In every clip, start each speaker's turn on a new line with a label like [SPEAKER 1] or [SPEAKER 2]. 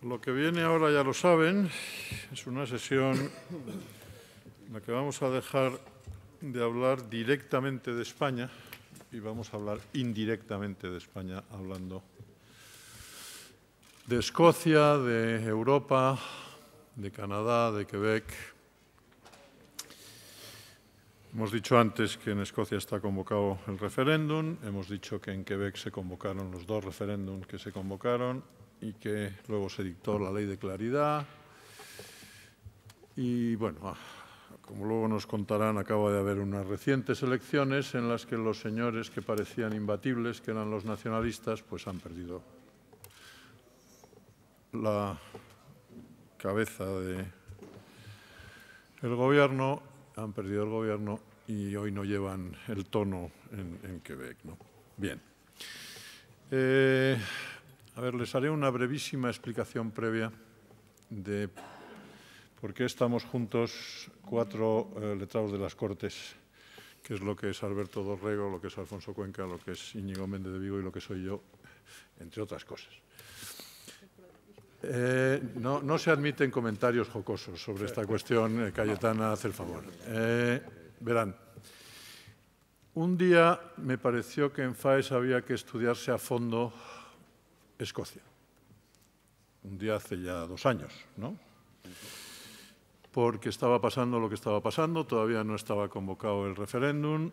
[SPEAKER 1] Lo que viene ahora ya lo saben, es una sesión en la que vamos a dejar de hablar directamente de España y vamos a hablar indirectamente de España, hablando de Escocia, de Europa, de Canadá, de Quebec. Hemos dicho antes que en Escocia está convocado el referéndum, hemos dicho que en Quebec se convocaron los dos referéndums que se convocaron y que luego se dictó la ley de claridad. Y bueno, como luego nos contarán, acaba de haber unas recientes elecciones en las que los señores que parecían imbatibles, que eran los nacionalistas, pues han perdido la cabeza del gobierno, han perdido el gobierno y hoy no llevan el tono en Quebec, ¿no? Bien. A ver, les haré una brevísima explicación previa de por qué estamos juntos cuatro letrados de las Cortes, que es lo que es Alberto Dorrego, lo que es Alfonso Cuenca, lo que es Íñigo Méndez de Vigo y lo que soy yo, entre otras cosas. No se admiten comentarios jocosos sobre esta cuestión. Cayetana, hace el favor. Verán, un día me pareció que en FAES había que estudiarse a fondo Escocia. Un día hace ya 2 años, ¿no? Porque estaba pasando lo que estaba pasando, todavía no estaba convocado el referéndum,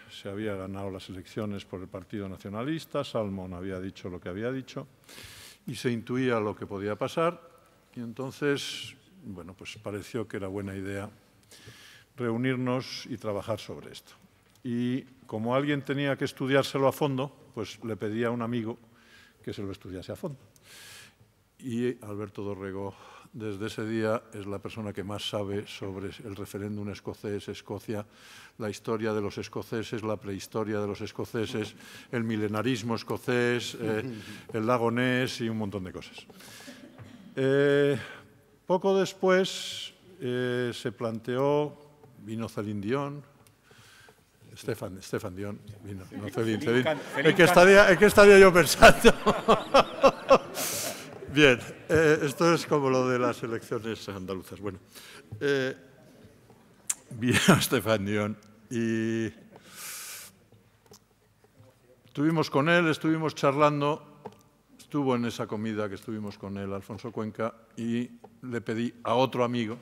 [SPEAKER 1] se había ganado las elecciones por el Partido Nacionalista, Salmond había dicho lo que había dicho y se intuía lo que podía pasar y entonces, bueno, pues pareció que era buena idea reunirnos y trabajar sobre esto. Y como alguien tenía que estudiárselo a fondo, pues le pedí a un amigo que se lo estudiase a fondo. Y Alberto Dorrego, desde ese día, es la persona que más sabe sobre el referéndum escocés, Escocia, la historia de los escoceses, la prehistoria de los escoceses, el milenarismo escocés, el lago Ness y un montón de cosas. Poco después se planteó, vino Celine Dion, Stefan Dion, vino, no Celine. ¿En qué estaría yo pensando? Bien, esto es como lo de las elecciones andaluzas. Bueno, vino Stefan Dion y estuvimos con él, estuvimos charlando, estuvo en esa comida que estuvimos con él, Alfonso Cuenca, y le pedí a otro amigo,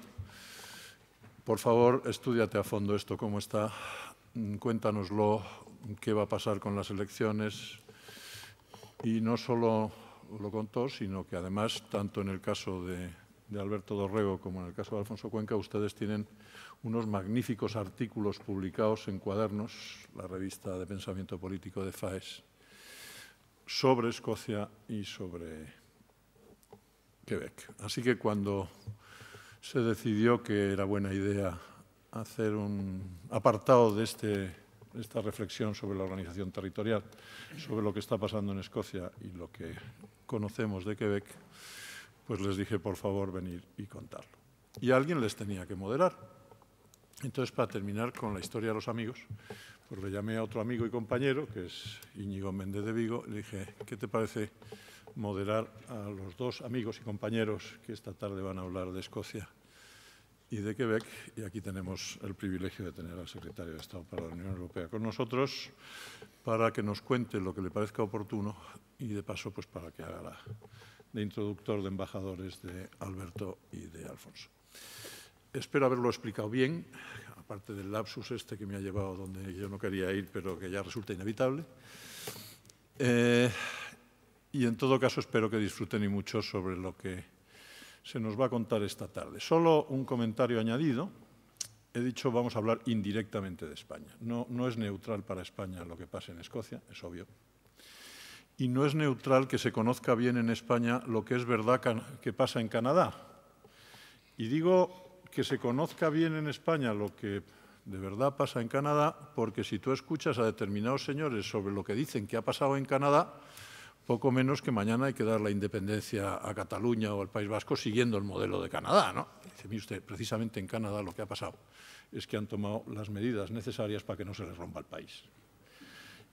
[SPEAKER 1] por favor, estúdiate a fondo esto, cómo está, cuéntanoslo, qué va a pasar con las elecciones. Y no solo lo contó, sino que además, tanto en el caso de Alberto Dorrego como en el caso de Alfonso Cuenca, ustedes tienen unos magníficos artículos publicados en Cuadernos, la revista de pensamiento político de FAES, sobre Escocia y sobre Quebec. Así que cuando se decidió que era buena idea hacer un apartado de esta reflexión sobre la organización territorial, sobre lo que está pasando en Escocia y lo que conocemos de Quebec, pues les dije, por favor, venir y contarlo. Y alguien les tenía que moderar. Entonces, para terminar con la historia de los amigos, pues le llamé a otro amigo y compañero, que es Íñigo Méndez de Vigo, y le dije, ¿qué te parece moderar a los dos amigos y compañeros que esta tarde van a hablar de Escocia y de Quebec? Y aquí tenemos el privilegio de tener al secretario de Estado para la Unión Europea con nosotros para que nos cuente lo que le parezca oportuno y, de paso, pues para que haga de introductor de embajadores de Alberto y de Alfonso. Espero haberlo explicado bien, aparte del lapsus este que me ha llevado donde yo no quería ir, pero que ya resulta inevitable. Y, en todo caso, espero que disfruten y mucho sobre lo que se nos va a contar esta tarde. Solo un comentario añadido. He dicho vamos a hablar indirectamente de España. No es neutral para España lo que pasa en Escocia, es obvio. Y no es neutral que se conozca bien en España lo que es verdad que pasa en Canadá. Y digo que se conozca bien en España lo que de verdad pasa en Canadá, porque si tú escuchas a determinados señores sobre lo que dicen que ha pasado en Canadá, poco menos que mañana hay que dar la independencia a Cataluña o al País Vasco siguiendo el modelo de Canadá, ¿no? Dice, mire usted, precisamente en Canadá lo que ha pasado es que han tomado las medidas necesarias para que no se les rompa el país.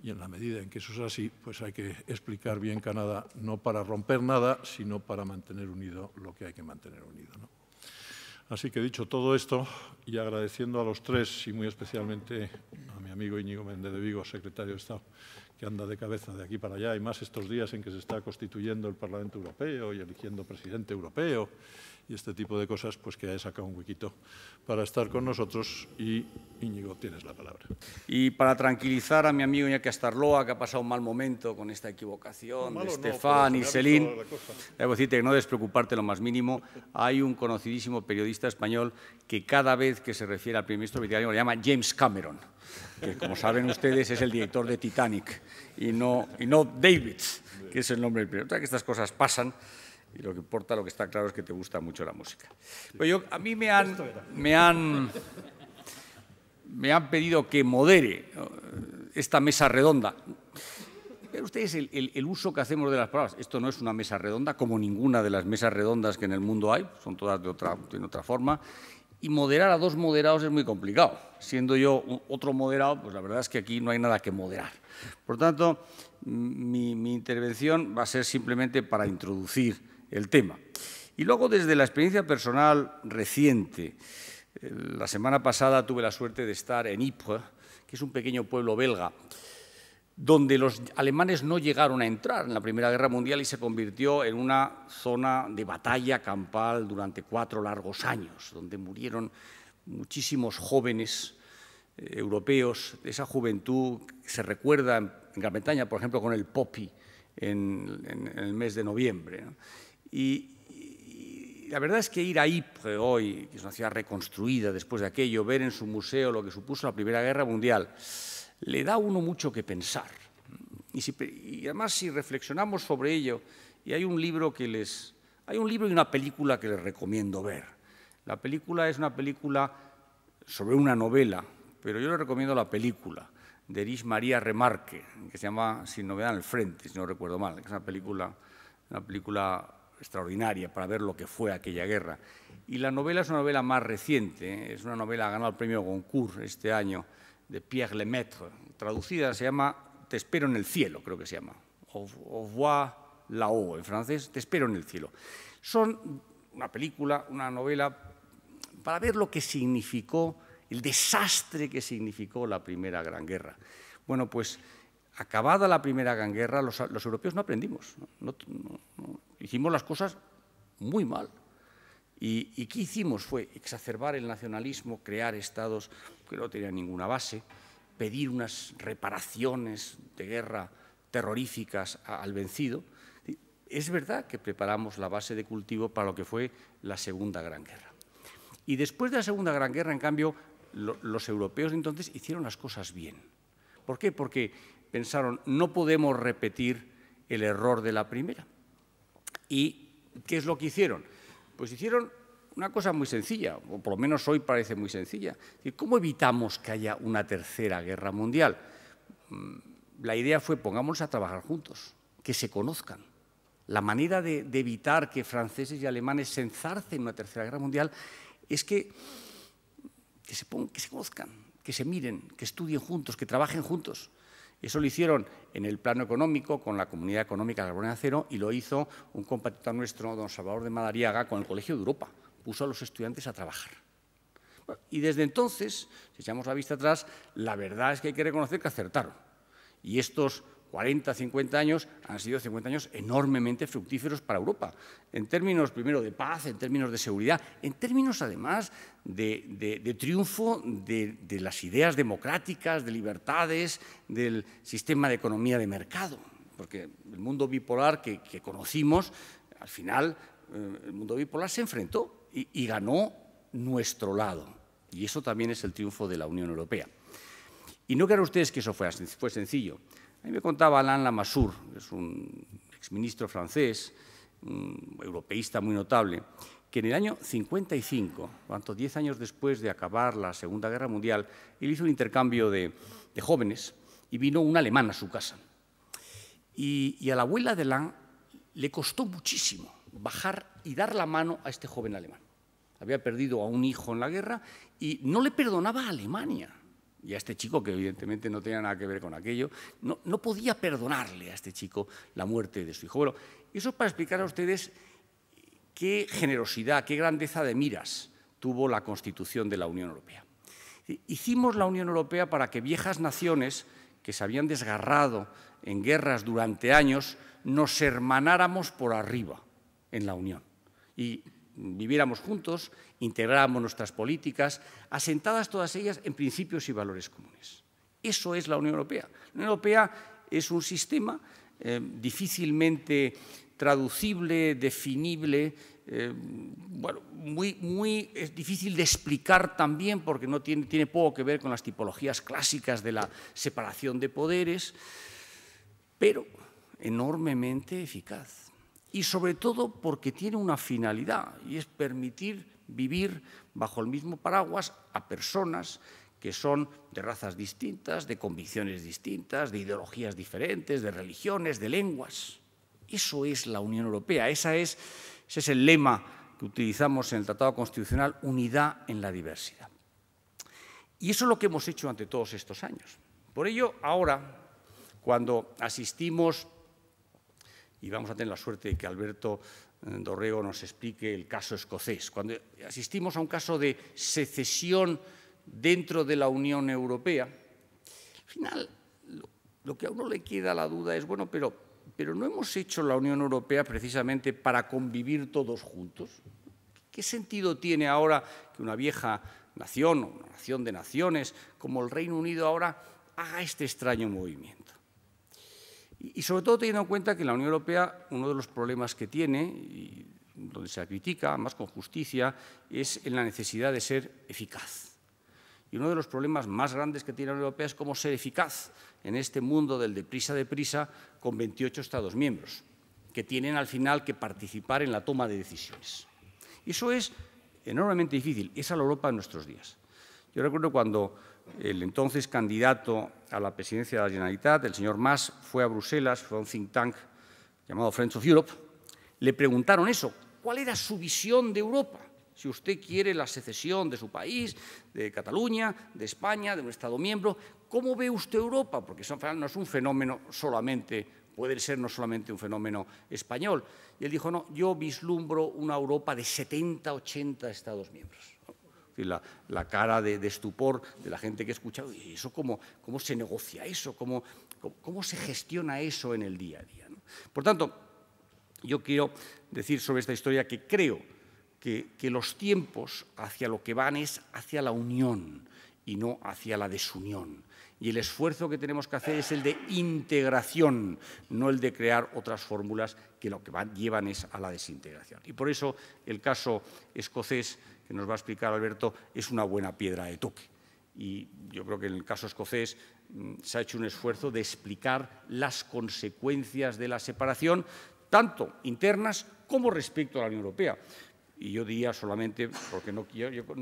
[SPEAKER 1] Y en la medida en que eso es así, pues hay que explicar bien Canadá, no para romper nada, sino para mantener unido lo que hay que mantener unido, ¿no? Así que dicho todo esto, y agradeciendo a los tres, y muy especialmente a mi amigo Íñigo Méndez de Vigo, secretario de Estado, que anda de cabeza de aquí para allá, y más estos días en que se está constituyendo el Parlamento Europeo y eligiendo presidente europeo y este tipo de cosas, pues que haya sacado un huequito para estar con nosotros. Y Íñigo, tienes la palabra.
[SPEAKER 2] Y para tranquilizar a mi amigo Iñaki Astarloa, que ha pasado un mal momento con esta equivocación de Stefan y Céline, debo decirte que no debes preocuparte lo más mínimo. Hay un conocidísimo periodista español que cada vez que se refiere al primer ministro británico le llama James Cameron, que, como saben ustedes, es el director de Titanic, y no David, que es el nombre del primer. O sea, que estas cosas pasan. Y lo que importa, lo que está claro, es que te gusta mucho la música. Pero a mí me han pedido que modere esta mesa redonda. Vean ustedes el uso que hacemos de las palabras. Esto no es una mesa redonda, como ninguna de las mesas redondas que en el mundo hay, son todas de otra forma. Y moderar a dos moderados es muy complicado. Siendo yo otro moderado, pues la verdad es que aquí no hay nada que moderar. Por tanto, mi intervención va a ser simplemente para introducir el tema. Y luego, desde la experiencia personal reciente, la semana pasada tuve la suerte de estar en Ypres, que es un pequeño pueblo belga, donde los alemanes no llegaron a entrar en la Primera Guerra Mundial y se convirtió en una zona de batalla campal durante 4 largos años, donde murieron muchísimos jóvenes europeos, de esa juventud que se recuerda en Gran Bretaña, por ejemplo, con el Poppy en el mes de noviembre, ¿no? Y la verdad es que ir a Ypres hoy, que es una ciudad reconstruida después de aquello, ver en su museo lo que supuso la Primera Guerra Mundial, le da a uno mucho que pensar. Y además, si reflexionamos sobre ello, y hay un libro y una película que les recomiendo ver. La película es una película sobre una novela, pero yo les recomiendo la película de Erich Maria Remarque, que se llama Sin novedad en el frente, si no recuerdo mal, que es una película extraordinaria para ver lo que fue aquella guerra. Y la novela es una novela más reciente, es una novela que ha ganado el premio Goncourt este año, de Pierre Lemaitre. Traducida se llama Te espero en el cielo, creo que se llama. Au revoir là-haut, en francés, Te espero en el cielo. Son una película, una novela, para ver lo que significó, el desastre que significó la Primera Gran Guerra. Bueno, pues acabada la Primera Gran Guerra, los europeos no aprendimos, no, hicimos las cosas muy mal. ¿Y qué hicimos? Fue exacerbar el nacionalismo, crear estados que no tenían ninguna base, pedir unas reparaciones de guerra terroríficas al vencido. Es verdad que preparamos la base de cultivo para lo que fue la Segunda Gran Guerra. Y después de la Segunda Gran Guerra, en cambio, los europeos entonces hicieron las cosas bien. ¿Por qué? Porque pensaron, no podemos repetir el error de la primera. ¿Y qué es lo que hicieron? Pues hicieron una cosa muy sencilla, o por lo menos hoy parece muy sencilla. ¿Cómo evitamos que haya una tercera guerra mundial? La idea fue, pongámonos a trabajar juntos, que se conozcan. La manera de evitar que franceses y alemanes se enzarcen en una tercera guerra mundial es que se conozcan, que se miren, que estudien juntos, que trabajen juntos. Eso lo hicieron en el plano económico con la Comunidad Económica de Carbono Cero, y lo hizo un compatriota nuestro, don Salvador de Madariaga, con el Colegio de Europa. Puso a los estudiantes a trabajar. Bueno, y desde entonces, si echamos la vista atrás, la verdad es que hay que reconocer que acertaron. Y estos 40, 50 años han sido 50 años enormemente fructíferos para Europa, en términos primero de paz, en términos de seguridad, en términos además de triunfo de las ideas democráticas, de libertades, del sistema de economía de mercado, porque el mundo bipolar que conocimos, al final el mundo bipolar se enfrentó y ganó nuestro lado, y eso también es el triunfo de la Unión Europea. Y no crean ustedes que eso fue sencillo. A mí me contaba Alain Lamassoure, que es un exministro francés, un europeísta muy notable, que en el año 55, 10 años después de acabar la Segunda Guerra Mundial, él hizo un intercambio de jóvenes y vino un alemán a su casa. Y a la abuela de Alain le costó muchísimo bajar y dar la mano a este joven alemán. Había perdido a un hijo en la guerra y no le perdonaba a Alemania. y a este chico, que evidentemente no tenía nada que ver con aquello, no podía perdonarle a este chico la muerte de su hijo. Bueno, eso es para explicar a ustedes qué generosidad, qué grandeza de miras tuvo la Constitución de la Unión Europea. Hicimos la Unión Europea para que viejas naciones que se habían desgarrado en guerras durante años nos hermanáramos por arriba en la Unión y viviéramos juntos, integráramos nuestras políticas, asentadas todas ellas en principios y valores comunes. Eso es la Unión Europea. La Unión Europea es un sistema difícilmente traducible, definible, bueno, muy es difícil de explicar también porque tiene poco que ver con las tipologías clásicas de la separación de poderes, pero enormemente eficaz. Y sobre todo porque tiene una finalidad, y es permitir vivir bajo el mismo paraguas a personas que son de razas distintas, de convicciones distintas, de ideologías diferentes, de religiones, de lenguas. Eso es la Unión Europea, ese es el lema que utilizamos en el Tratado Constitucional, unidad en la diversidad. Y eso es lo que hemos hecho ante todos estos años. Por ello, ahora, cuando asistimos, y vamos a tener la suerte de que Alberto Dorrego nos explique el caso escocés, cuando asistimos a un caso de secesión dentro de la Unión Europea, al final lo que a uno le queda la duda es, bueno, pero no hemos hecho la Unión Europea precisamente para convivir todos juntos. ¿Qué sentido tiene ahora que una vieja nación, o una nación de naciones, como el Reino Unido ahora, haga este extraño movimiento? Y sobre todo teniendo en cuenta que la Unión Europea, uno de los problemas que tiene, y donde se la critica, más con justicia, es en la necesidad de ser eficaz. Y uno de los problemas más grandes que tiene la Unión Europea es cómo ser eficaz en este mundo del deprisa con 28 Estados miembros, que tienen al final que participar en la toma de decisiones. Y eso es enormemente difícil, esa es la Europa de nuestros días. Yo recuerdo cuando el entonces candidato a la presidencia de la Generalitat, el señor Mas, fue a Bruselas, fue a un think tank llamado Friends of Europe, le preguntaron eso, ¿cuál era su visión de Europa? Si usted quiere la secesión de su país, de Cataluña, de España, de un Estado miembro, ¿cómo ve usted Europa? Porque eso no es un fenómeno solamente, puede ser no solamente un fenómeno español. Y él dijo, no, yo vislumbro una Europa de 70, 80 Estados miembros. La cara de estupor de la gente que ha escuchado, ¿y eso cómo se negocia eso? ¿Cómo se gestiona eso en el día a día? ¿No? Por tanto, yo quiero decir sobre esta historia que creo que los tiempos hacia lo que van es hacia la unión y no hacia la desunión. Y el esfuerzo que tenemos que hacer es el de integración, no el de crear otras fórmulas que lo que llevan es a la desintegración. Y por eso el caso escocés, que nos va a explicar Alberto, es una buena piedra de toque. Y yo creo que en el caso escocés se ha hecho un esfuerzo de explicar las consecuencias de la separación, tanto internas como respecto a la Unión Europea. Y yo diría solamente, porque no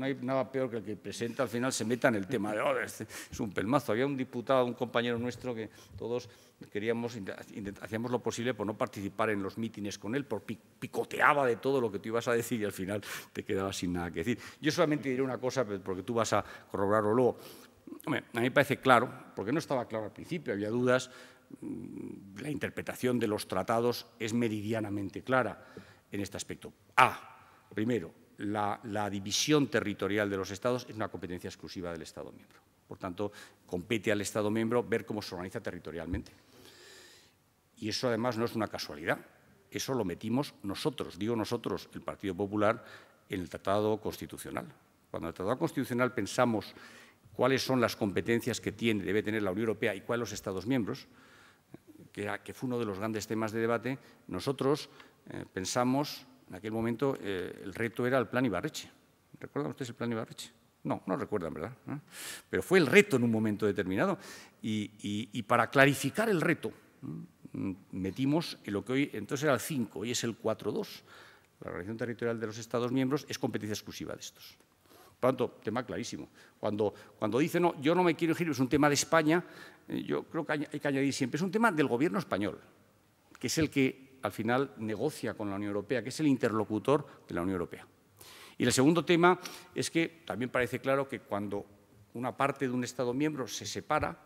[SPEAKER 2] hay nada peor que el que presenta al final se meta en el tema de es un pelmazo. Había un diputado, un compañero nuestro, que todos hacíamos lo posible por no participar en los mítines con él, porque picoteaba de todo lo que tú ibas a decir y al final te quedabas sin nada que decir. Yo solamente diré una cosa, porque tú vas a corroborarlo luego. Hombre, a mí me parece claro, porque no estaba claro al principio, había dudas, la interpretación de los tratados es meridianamente clara en este aspecto. Primero, la división territorial de los Estados es una competencia exclusiva del Estado miembro. Por tanto, compete al Estado miembro ver cómo se organiza territorialmente. Y eso, además, no es una casualidad. Eso lo metimos nosotros, digo nosotros, el Partido Popular, en el Tratado Constitucional. Cuando en el Tratado Constitucional pensamos cuáles son las competencias que debe tener la Unión Europea y cuáles los Estados miembros, que fue uno de los grandes temas de debate, nosotros pensamos. En aquel momento el reto era el Plan Ibarretxe. ¿Recuerdan ustedes el Plan Ibarretxe? No recuerdan, ¿verdad? Pero fue el reto en un momento determinado. Y para clarificar el reto, metimos en lo que hoy entonces era el 5, hoy es el 4.2. La organización territorial de los Estados miembros es competencia exclusiva de estos. Por tanto, tema clarísimo. Cuando dice, no, yo no me quiero elegir, es un tema de España, yo creo que hay que añadir siempre, es un tema del Gobierno español, que es el que al final negocia con la Unión Europea, que es el interlocutor de la Unión Europea. Y el segundo tema es que también parece claro que cuando una parte de un Estado miembro se separa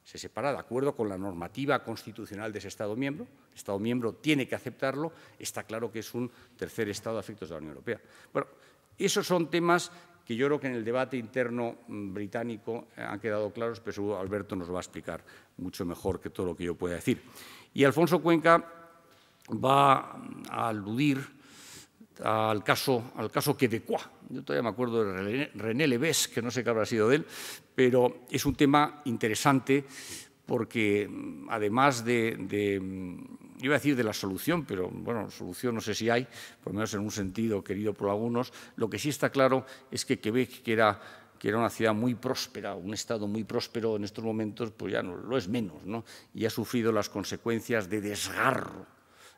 [SPEAKER 2] de acuerdo con la normativa constitucional de ese Estado miembro. El Estado miembro tiene que aceptarlo. Está claro que es un tercer Estado a efectos de la Unión Europea. Bueno, esos son temas que yo creo que en el debate interno británico han quedado claros, pero seguro Alberto nos va a explicar mucho mejor que todo lo que yo pueda decir. Y Alfonso Cuenca va a aludir al caso québécois. Yo todavía me acuerdo de René Levesque, que no sé qué habrá sido de él, pero es un tema interesante porque además iba a decir de la solución, pero bueno, solución no sé si hay, por lo menos en un sentido querido por algunos, lo que sí está claro es que Quebec, que era una ciudad muy próspera, un Estado muy próspero en estos momentos, pues ya no lo es menos, ¿no? Y ha sufrido las consecuencias de desgarro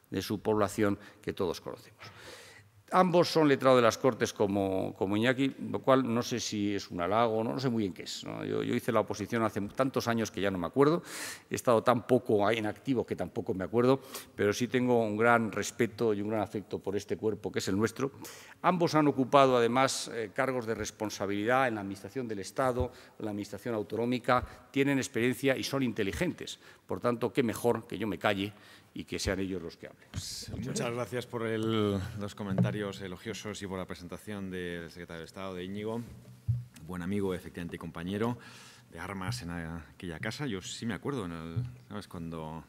[SPEAKER 2] de su población que todos conocemos. Ambos son letrados de las Cortes como Iñaki, lo cual no sé si es un halago, no sé muy bien qué es, ¿no? Yo hice la oposición hace tantos años que ya no me acuerdo, he estado tan poco en activo que tampoco me acuerdo, pero sí tengo un gran respeto y un gran afecto por este cuerpo que es el nuestro. Ambos han ocupado además cargos de responsabilidad en la Administración del Estado, en la Administración autonómica, tienen experiencia y son inteligentes. Por tanto, qué mejor que yo me calle y que sean ellos los que hablen.
[SPEAKER 3] Muchas gracias por los comentarios elogiosos y por la presentación del secretario de Estado, de Íñigo, buen amigo, efectivamente, y compañero de armas en aquella casa. Yo sí me acuerdo, ¿sabes? Cuando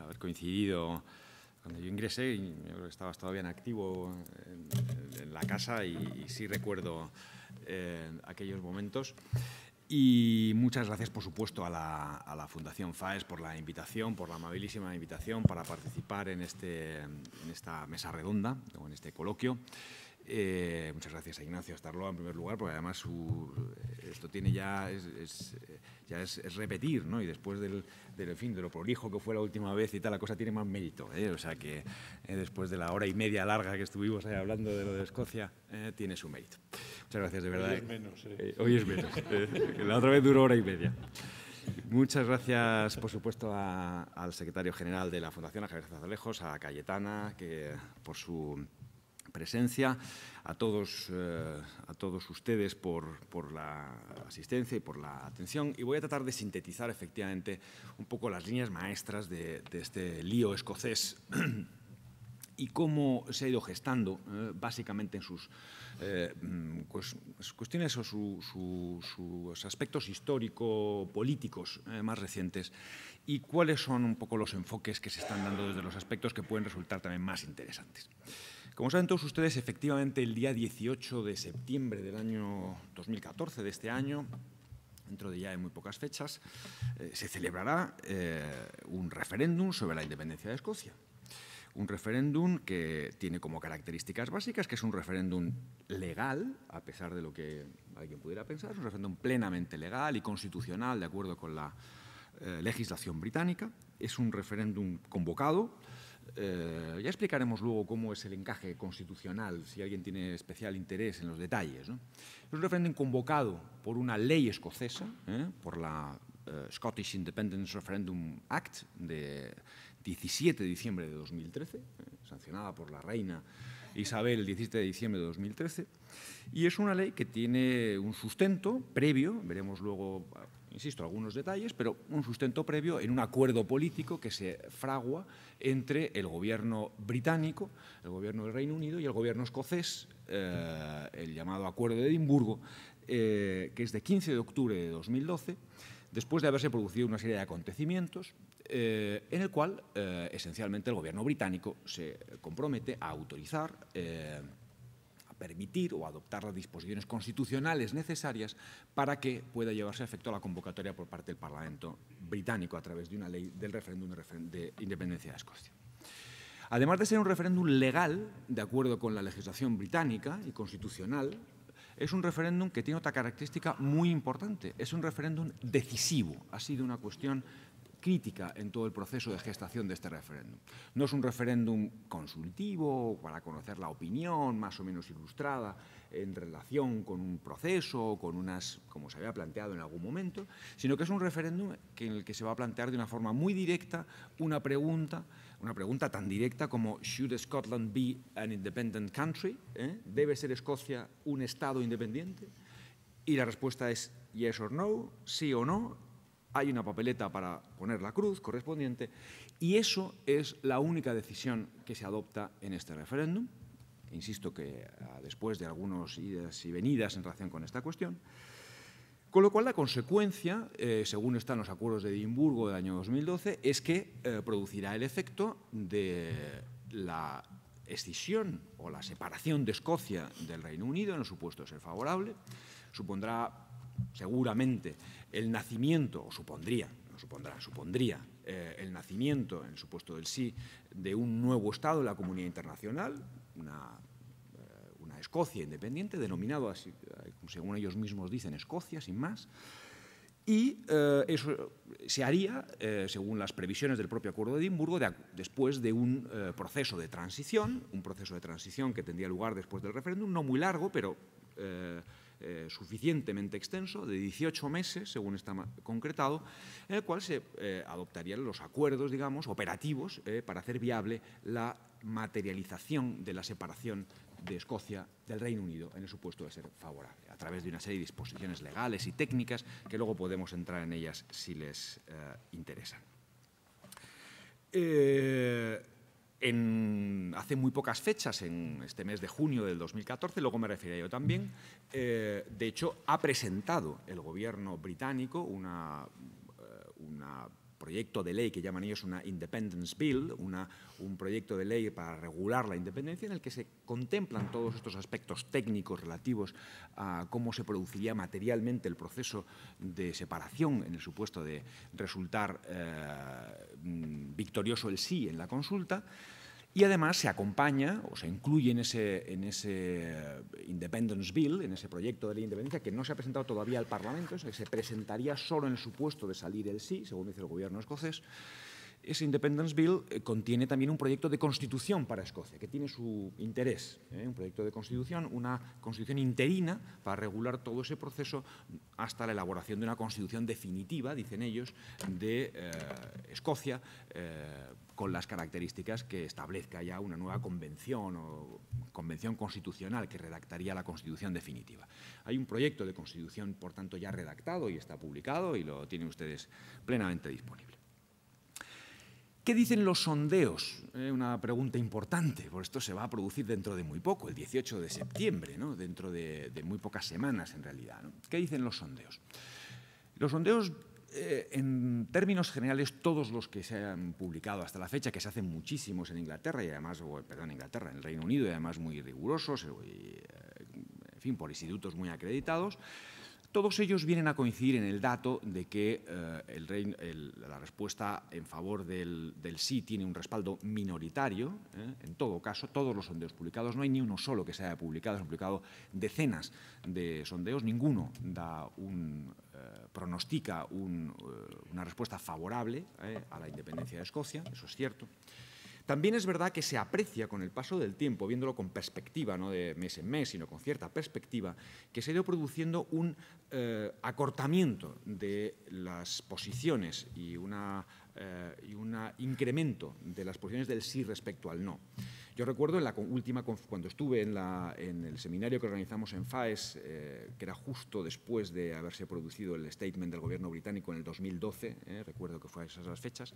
[SPEAKER 3] haber coincidido, cuando yo ingresé, y yo estabas todavía en activo en la casa y sí recuerdo aquellos momentos. Y muchas gracias, por supuesto, a la Fundación FAES por la invitación, por la amabilísima invitación para participar en esta mesa redonda o en este coloquio. Muchas gracias a Ignacio Astarloa, en primer lugar, porque además esto tiene es repetir, ¿no? Y después de lo prolijo que fue la última vez y tal, la cosa tiene más mérito, ¿eh? O sea que después de la hora y media larga que estuvimos ahí hablando de lo de Escocia, tiene su mérito. Muchas gracias, de verdad.
[SPEAKER 1] Hoy es menos.
[SPEAKER 3] Hoy es menos. La otra vez duró hora y media. Muchas gracias, por supuesto, al secretario general de la Fundación, a Javier Zazalejos, a Cayetana, por su presencia, a todos ustedes por la asistencia y por la atención. Y voy a tratar de sintetizar, efectivamente, un poco las líneas maestras de este lío escocés y cómo se ha ido gestando, básicamente en sus cuestiones o sus aspectos histórico-políticos más recientes, y cuáles son un poco los enfoques que se están dando desde los aspectos que pueden resultar también más interesantes. Como saben todos ustedes, efectivamente, el día 18 de septiembre del año 2014, de este año, dentro de ya muy pocas fechas, se celebrará un referéndum sobre la independencia de Escocia. Un referéndum que tiene como características básicas que es un referéndum legal, a pesar de lo que alguien pudiera pensar, es un referéndum plenamente legal y constitucional, de acuerdo con la legislación británica. Es un referéndum convocado. Ya explicaremos luego cómo es el encaje constitucional, si alguien tiene especial interés en los detalles, ¿no? Es un referéndum convocado por una ley escocesa, por la Scottish Independence Referendum Act de 17 de diciembre de 2013, sancionada por la reina Isabel el 17 de diciembre de 2013, y es una ley que tiene un sustento previo, veremos luego, insisto, algunos detalles, pero un sustento previo en un acuerdo político que se fragua entre el gobierno británico, el gobierno del Reino Unido y el gobierno escocés, el llamado Acuerdo de Edimburgo, que es de 15 de octubre de 2012, después de haberse producido una serie de acontecimientos en el cual, esencialmente, el gobierno británico se compromete a autorizar, a permitir o adoptar las disposiciones constitucionales necesarias para que pueda llevarse a efecto la convocatoria por parte del Parlamento británico a través de una ley del referéndum de independencia de Escocia. Además de ser un referéndum legal, de acuerdo con la legislación británica y constitucional, es un referéndum que tiene otra característica muy importante. Es un referéndum decisivo. Ha sido una cuestión crítica en todo el proceso de gestación de este referéndum. No es un referéndum consultivo para conocer la opinión más o menos ilustrada en relación con un proceso, con unas, como se había planteado en algún momento, sino que es un referéndum en el que se va a plantear de una forma muy directa una pregunta tan directa como ¿Should Scotland be an independent country? ¿Debe ser Escocia un Estado independiente? Y la respuesta es yes or no, sí o no, hay una papeleta para poner la cruz correspondiente y eso es la única decisión que se adopta en este referéndum. Insisto que después de algunas idas y venidas en relación con esta cuestión, con lo cual la consecuencia, según están los acuerdos de Edimburgo del año 2012, es que producirá el efecto de la escisión o la separación de Escocia del Reino Unido en el supuesto de ser favorable. Supondrá seguramente el nacimiento, o supondría el nacimiento, en el supuesto del sí, de un nuevo Estado en la comunidad internacional, una Escocia independiente, denominado así, según ellos mismos dicen, Escocia, sin más. Y eso se haría, según las previsiones del propio Acuerdo de Edimburgo, después de un proceso de transición, que tendría lugar después del referéndum, no muy largo, pero suficientemente extenso, de 18 meses, según está concretado, en el cual se adoptarían los acuerdos, digamos, operativos para hacer viable la materialización de la separación de Escocia del Reino Unido en el supuesto de ser favorable, a través de una serie de disposiciones legales y técnicas que luego podemos entrar en ellas si les interesan. Hace muy pocas fechas, en este mes de junio del 2014, luego me referiré yo también, de hecho ha presentado el gobierno británico un proyecto de ley que llaman ellos una Independence Bill, un proyecto de ley para regular la independencia en el que se contemplan todos estos aspectos técnicos relativos a cómo se produciría materialmente el proceso de separación en el supuesto de resultar victorioso el sí en la consulta. Y además se acompaña o se incluye en ese Independence Bill, en ese proyecto de ley de independencia, que no se ha presentado todavía al Parlamento, es que se presentaría solo en el supuesto de salir el sí, según dice el gobierno escocés. Ese Independence Bill contiene también un proyecto de constitución para Escocia, que tiene su interés, un proyecto de constitución, una constitución interina para regular todo ese proceso hasta la elaboración de una constitución definitiva, dicen ellos, de Escocia, con las características que establezca ya una nueva convención o convención constitucional que redactaría la constitución definitiva. Hay un proyecto de constitución, por tanto, ya redactado y está publicado y lo tienen ustedes plenamente disponible. ¿Qué dicen los sondeos? Una pregunta importante, porque esto se va a producir dentro de muy poco, el 18 de septiembre, ¿no? Dentro de muy pocas semanas en realidad, ¿no? ¿Qué dicen los sondeos? Los sondeos, en términos generales, todos los que se han publicado hasta la fecha, que se hacen muchísimos en Inglaterra, y además, en el Reino Unido, y además muy rigurosos, en fin, por institutos muy acreditados, todos ellos vienen a coincidir en el dato de que la respuesta en favor del sí tiene un respaldo minoritario. En todo caso, todos los sondeos publicados, no hay ni uno solo que se haya publicado, se han publicado decenas de sondeos, ninguno pronostica una respuesta favorable a la independencia de Escocia, eso es cierto. También es verdad que se aprecia con el paso del tiempo, viéndolo con perspectiva, no de mes en mes, sino con cierta perspectiva, que se ha ido produciendo un acortamiento de las posiciones y un incremento de las posiciones del sí respecto al no. Yo recuerdo cuando estuve en el seminario que organizamos en FAES, que era justo después de haberse producido el statement del gobierno británico en el 2012, recuerdo que fue a esas fechas.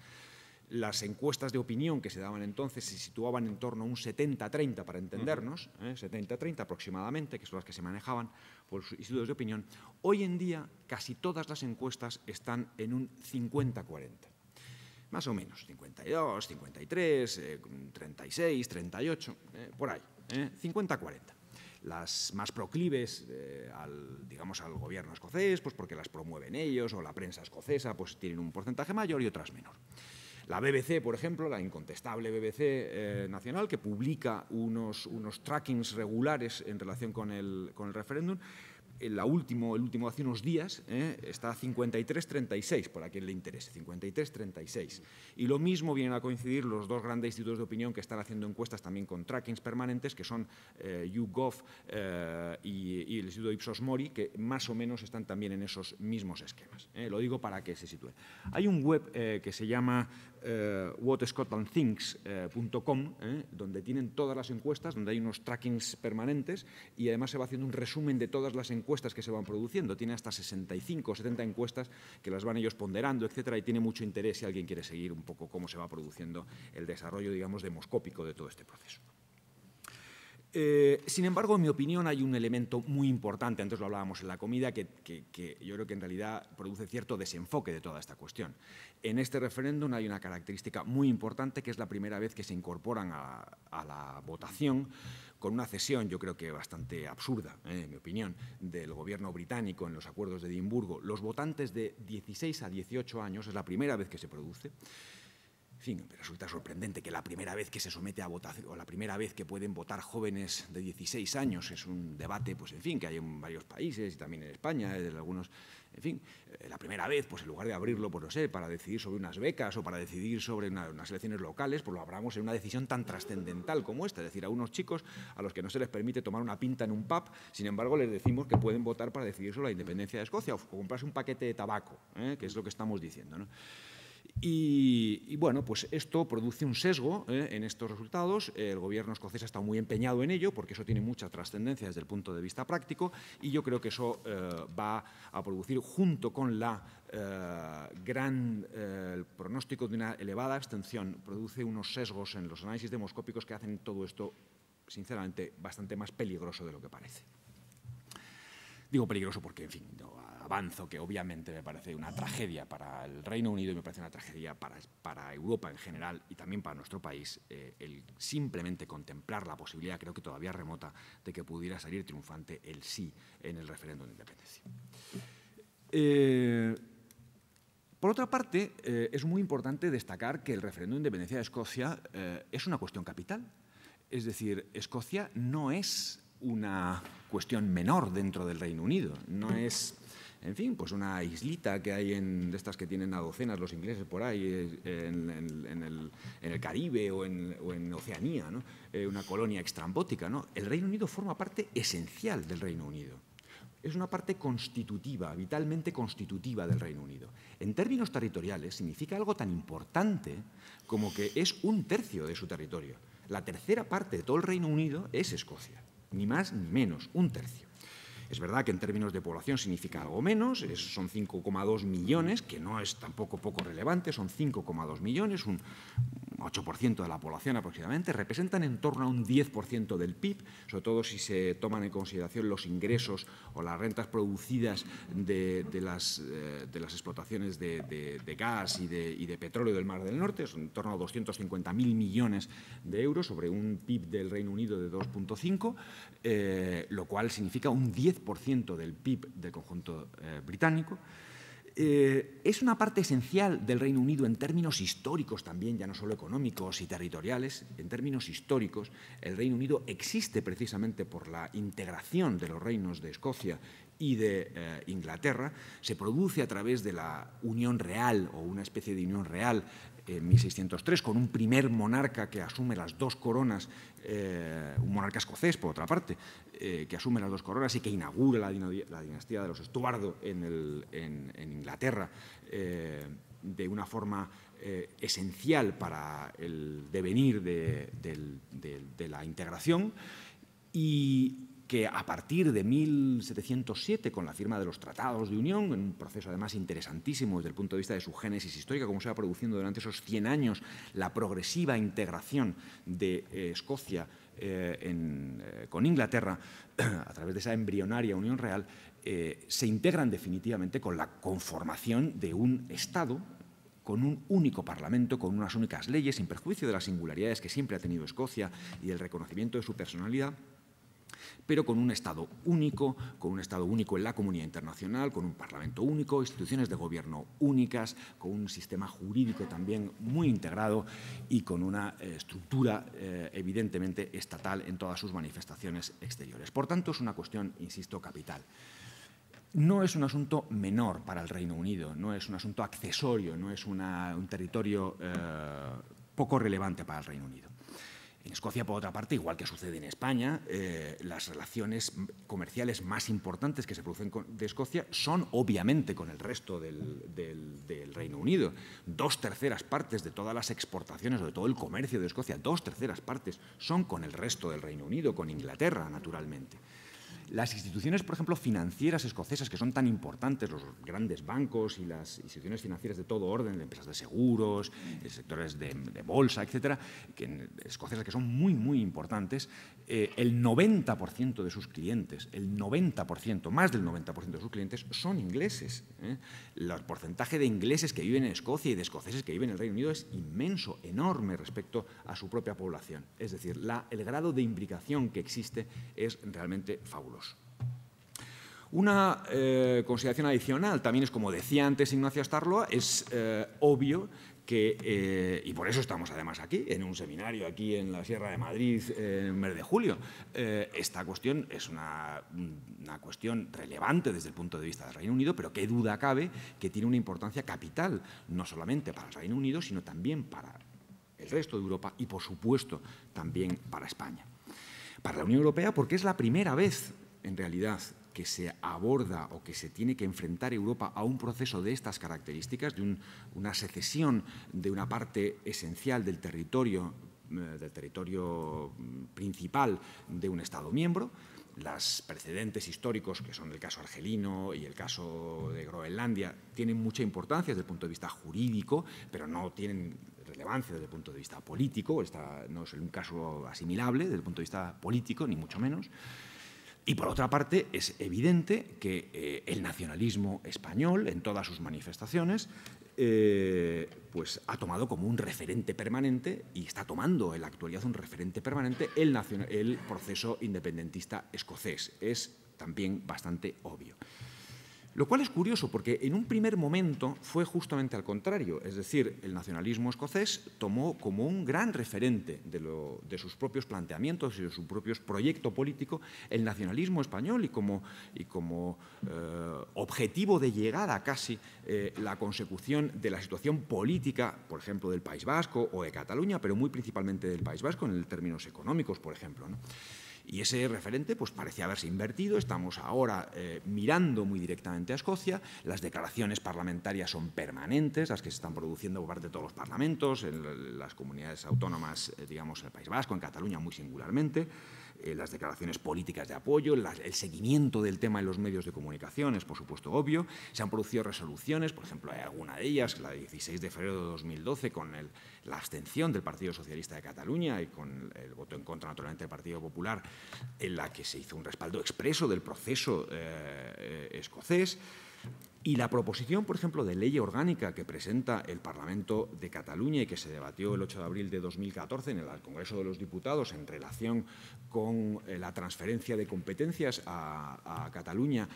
[SPEAKER 3] Las encuestas de opinión que se daban entonces se situaban en torno a un 70-30 para entendernos, 70-30 aproximadamente, que son las que se manejaban por los institutos de opinión. Hoy en día casi todas las encuestas están en un 50-40. Más o menos, 52, 53, 36, 38, por ahí, 50-40. Las más proclives al gobierno escocés, pues porque las promueven ellos, o la prensa escocesa, pues tienen un porcentaje mayor y otras menor. La BBC, por ejemplo, la incontestable BBC nacional, que publica unos trackings regulares en relación con el referéndum, el último de hace unos días está 53-36, por a quien le interese, 53-36. Y lo mismo vienen a coincidir los dos grandes institutos de opinión que están haciendo encuestas también con trackings permanentes, que son YouGov y el Instituto Ipsos Mori, que más o menos están también en esos mismos esquemas. Lo digo para que se sitúen. Hay un web que se llama whatscotlandthinks.com, donde tienen todas las encuestas, donde hay unos trackings permanentes y además se va haciendo un resumen de todas las encuestas encuestas que se van produciendo. Tiene hasta 65 o 70 encuestas que las van ellos ponderando, etcétera, y tiene mucho interés si alguien quiere seguir un poco cómo se va produciendo el desarrollo, digamos, demoscópico de todo este proceso. Sin embargo, en mi opinión, hay un elemento muy importante, antes lo hablábamos en la comida, que yo creo que en realidad produce cierto desenfoque de toda esta cuestión. En este referéndum hay una característica muy importante, que es la primera vez que se incorporan a la votación con una cesión, yo creo que bastante absurda, en mi opinión, del gobierno británico en los acuerdos de Edimburgo. Los votantes de 16 a 18 años, es la primera vez que se produce. En fin, resulta sorprendente que la primera vez que se somete a votación, o la primera vez que pueden votar jóvenes de 16 años, es un debate, pues en fin, que hay en varios países y también en España, en algunos, en fin, la primera vez, pues en lugar de abrirlo, pues no sé, para decidir sobre unas becas o para decidir sobre unas elecciones locales, pues lo abramos en una decisión tan trascendental como esta, es decir, a unos chicos a los que no se les permite tomar una pinta en un pub, sin embargo les decimos que pueden votar para decidir sobre la independencia de Escocia o comprarse un paquete de tabaco, que es lo que estamos diciendo, ¿no? Y bueno, pues esto produce un sesgo en estos resultados. El gobierno escocés ha estado muy empeñado en ello porque eso tiene mucha trascendencia desde el punto de vista práctico y yo creo que eso va a producir, junto con el pronóstico de una elevada abstención, produce unos sesgos en los análisis demoscópicos que hacen todo esto, sinceramente, bastante más peligroso de lo que parece. Digo peligroso porque, en fin, avanzo que obviamente me parece una tragedia para el Reino Unido y me parece una tragedia para Europa en general y también para nuestro país el simplemente contemplar la posibilidad, creo que todavía remota, de que pudiera salir triunfante el sí en el referéndum de independencia. Por otra parte, es muy importante destacar que el referéndum de independencia de Escocia es una cuestión capital. Es decir, Escocia no es una cuestión menor dentro del Reino Unido, no es, en fin, pues una islita que hay de estas que tienen a docenas los ingleses por ahí en el Caribe o en Oceanía, ¿no? Una colonia extrambótica, ¿no? El Reino Unido forma parte esencial del Reino Unido. Es una parte constitutiva, vitalmente constitutiva del Reino Unido. En términos territoriales significa algo tan importante como que es 1/3 de su territorio. La tercera parte de todo el Reino Unido es Escocia. Ni más ni menos, 1/3. Es verdad que en términos de población significa algo menos, son 5,2 millones, que no es tampoco poco relevante, son 5,2 millones, un 8% de la población aproximadamente, representan en torno a un 10% del PIB, sobre todo si se toman en consideración los ingresos o las rentas producidas de las explotaciones de gas y de petróleo del Mar del Norte, son en torno a 250.000 millones de euros sobre un PIB del Reino Unido de 2,5, lo cual significa un 10% del PIB del conjunto británico. Es una parte esencial del Reino Unido en términos históricos también, ya no solo económicos y territoriales. En términos históricos, el Reino Unido existe precisamente por la integración de los reinos de Escocia y de Inglaterra. Se produce a través de la unión real o una especie de unión real en 1603, con un primer monarca que asume las dos coronas, un monarca escocés, por otra parte, que asume las dos coronas y que inaugura la dinastía de los Estuardo en Inglaterra de una forma esencial para el devenir de la integración, y que a partir de 1707, con la firma de los Tratados de Unión, en un proceso además interesantísimo desde el punto de vista de su génesis histórica, cómo se va produciendo durante esos 100 años la progresiva integración de Escocia con Inglaterra, a través de esa embrionaria unión real, se integran definitivamente con la conformación de un Estado, con un único parlamento, con unas únicas leyes, sin perjuicio de las singularidades que siempre ha tenido Escocia y del reconocimiento de su personalidad, pero con un Estado único en la comunidad internacional, con un Parlamento único, instituciones de gobierno únicas, con un sistema jurídico también muy integrado y con una estructura evidentemente estatal en todas sus manifestaciones exteriores. Por tanto, es una cuestión, insisto, capital. No es un asunto menor para el Reino Unido, no es un asunto accesorio, no es un territorio poco relevante para el Reino Unido. En Escocia, por otra parte, igual que sucede en España, las relaciones comerciales más importantes que se producen de Escocia son obviamente con el resto del Reino Unido. 2/3 partes de todas las exportaciones o de todo el comercio de Escocia, 2/3 partes son con el resto del Reino Unido, con Inglaterra, naturalmente. Las instituciones, por ejemplo, financieras escocesas, que son tan importantes, los grandes bancos y las instituciones financieras de todo orden, de empresas de seguros, sectores de bolsa, etcétera, escocesas que son muy, muy importantes, el 90% de sus clientes, más del 90% de sus clientes son ingleses. El porcentaje de ingleses que viven en Escocia y de escoceses que viven en el Reino Unido es inmenso, enorme respecto a su propia población. Es decir, el grado de imbricación que existe es realmente fabuloso. Una consideración adicional también es, como decía antes Ignacio Astarloa, es obvio que, y por eso estamos además aquí, en un seminario aquí en la Sierra de Madrid en el mes de julio, esta cuestión es una cuestión relevante desde el punto de vista del Reino Unido, pero qué duda cabe que tiene una importancia capital, no solamente para el Reino Unido, sino también para el resto de Europa y, por supuesto, también para España. Para la Unión Europea, porque es la primera vez, en realidad, que se aborda o que se tiene que enfrentar Europa a un proceso de estas características, de una secesión de una parte esencial del territorio principal de un Estado miembro. Los precedentes históricos, que son el caso argelino y el caso de Groenlandia, tienen mucha importancia desde el punto de vista jurídico, pero no tienen relevancia desde el punto de vista político. No es un caso asimilable desde el punto de vista político, ni mucho menos. Y, por otra parte, es evidente que el nacionalismo español, en todas sus manifestaciones, pues ha tomado como un referente permanente, y está tomando en la actualidad un referente permanente, el proceso independentista escocés. Es también bastante obvio. Lo cual es curioso, porque en un primer momento fue justamente al contrario. Es decir, el nacionalismo escocés tomó como un gran referente de sus propios planteamientos y de su propio proyecto político el nacionalismo español, y como objetivo de llegada casi la consecución de la situación política, por ejemplo, del País Vasco o de Cataluña, pero muy principalmente del País Vasco en términos económicos, por ejemplo, ¿no? Y ese referente pues, parecía haberse invertido. Estamos ahora mirando muy directamente a Escocia. Las declaraciones parlamentarias son permanentes, las que se están produciendo por parte de todos los parlamentos, en las comunidades autónomas, digamos, en el País Vasco, en Cataluña muy singularmente. Las declaraciones políticas de apoyo, el seguimiento del tema en los medios de comunicación es, por supuesto, obvio. Se han producido resoluciones, por ejemplo, hay alguna de ellas, la de 16 de febrero de 2012, con la abstención del Partido Socialista de Cataluña y con el voto en contra, naturalmente, del Partido Popular, en la que se hizo un respaldo expreso del proceso escocés. Y la proposición, por ejemplo, de ley orgánica que presenta el Parlamento de Cataluña y que se debatió el 8 de abril de 2014 en el Congreso de los Diputados en relación con la transferencia de competencias a Cataluña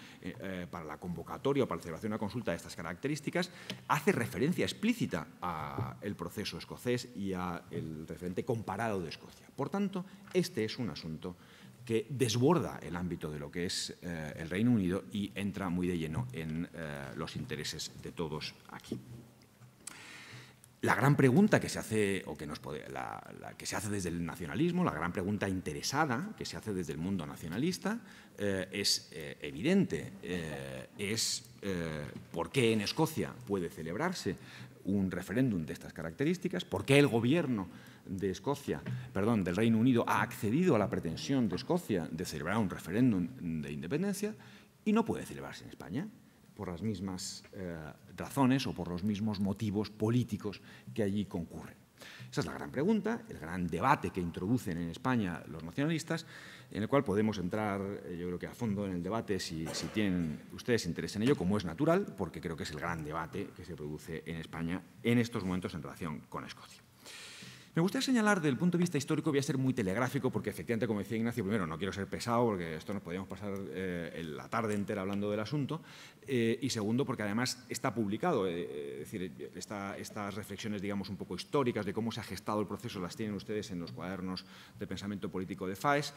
[SPEAKER 3] para la convocatoria o para la celebración de una consulta de estas características, hace referencia explícita al proceso escocés y al referente comparado de Escocia. Por tanto, este es un asunto que desborda el ámbito de lo que es el Reino Unido y entra muy de lleno en los intereses de todos aquí. La gran pregunta que se hace, o que que se hace desde el nacionalismo, la gran pregunta interesada que se hace desde el mundo nacionalista, es evidente. Es por qué en Escocia puede celebrarse un referéndum de estas características, por qué el gobierno del Reino Unido ha accedido a la pretensión de Escocia de celebrar un referéndum de independencia y no puede celebrarse en España por las mismas razones o por los mismos motivos políticos que allí concurren. Esa es la gran pregunta, el gran debate que introducen en España los nacionalistas, en el cual podemos entrar, yo creo que a fondo en el debate si tienen ustedes interés en ello, como es natural, porque creo que es el gran debate que se produce en España en estos momentos en relación con Escocia. Me gustaría señalar, desde el punto de vista histórico, voy a ser muy telegráfico, porque efectivamente, como decía Ignacio, primero, no quiero ser pesado, porque esto nos podríamos pasar la tarde entera hablando del asunto, y segundo, porque además está publicado, es decir, estas reflexiones, digamos, un poco históricas de cómo se ha gestado el proceso, las tienen ustedes en los cuadernos de pensamiento político de FAES,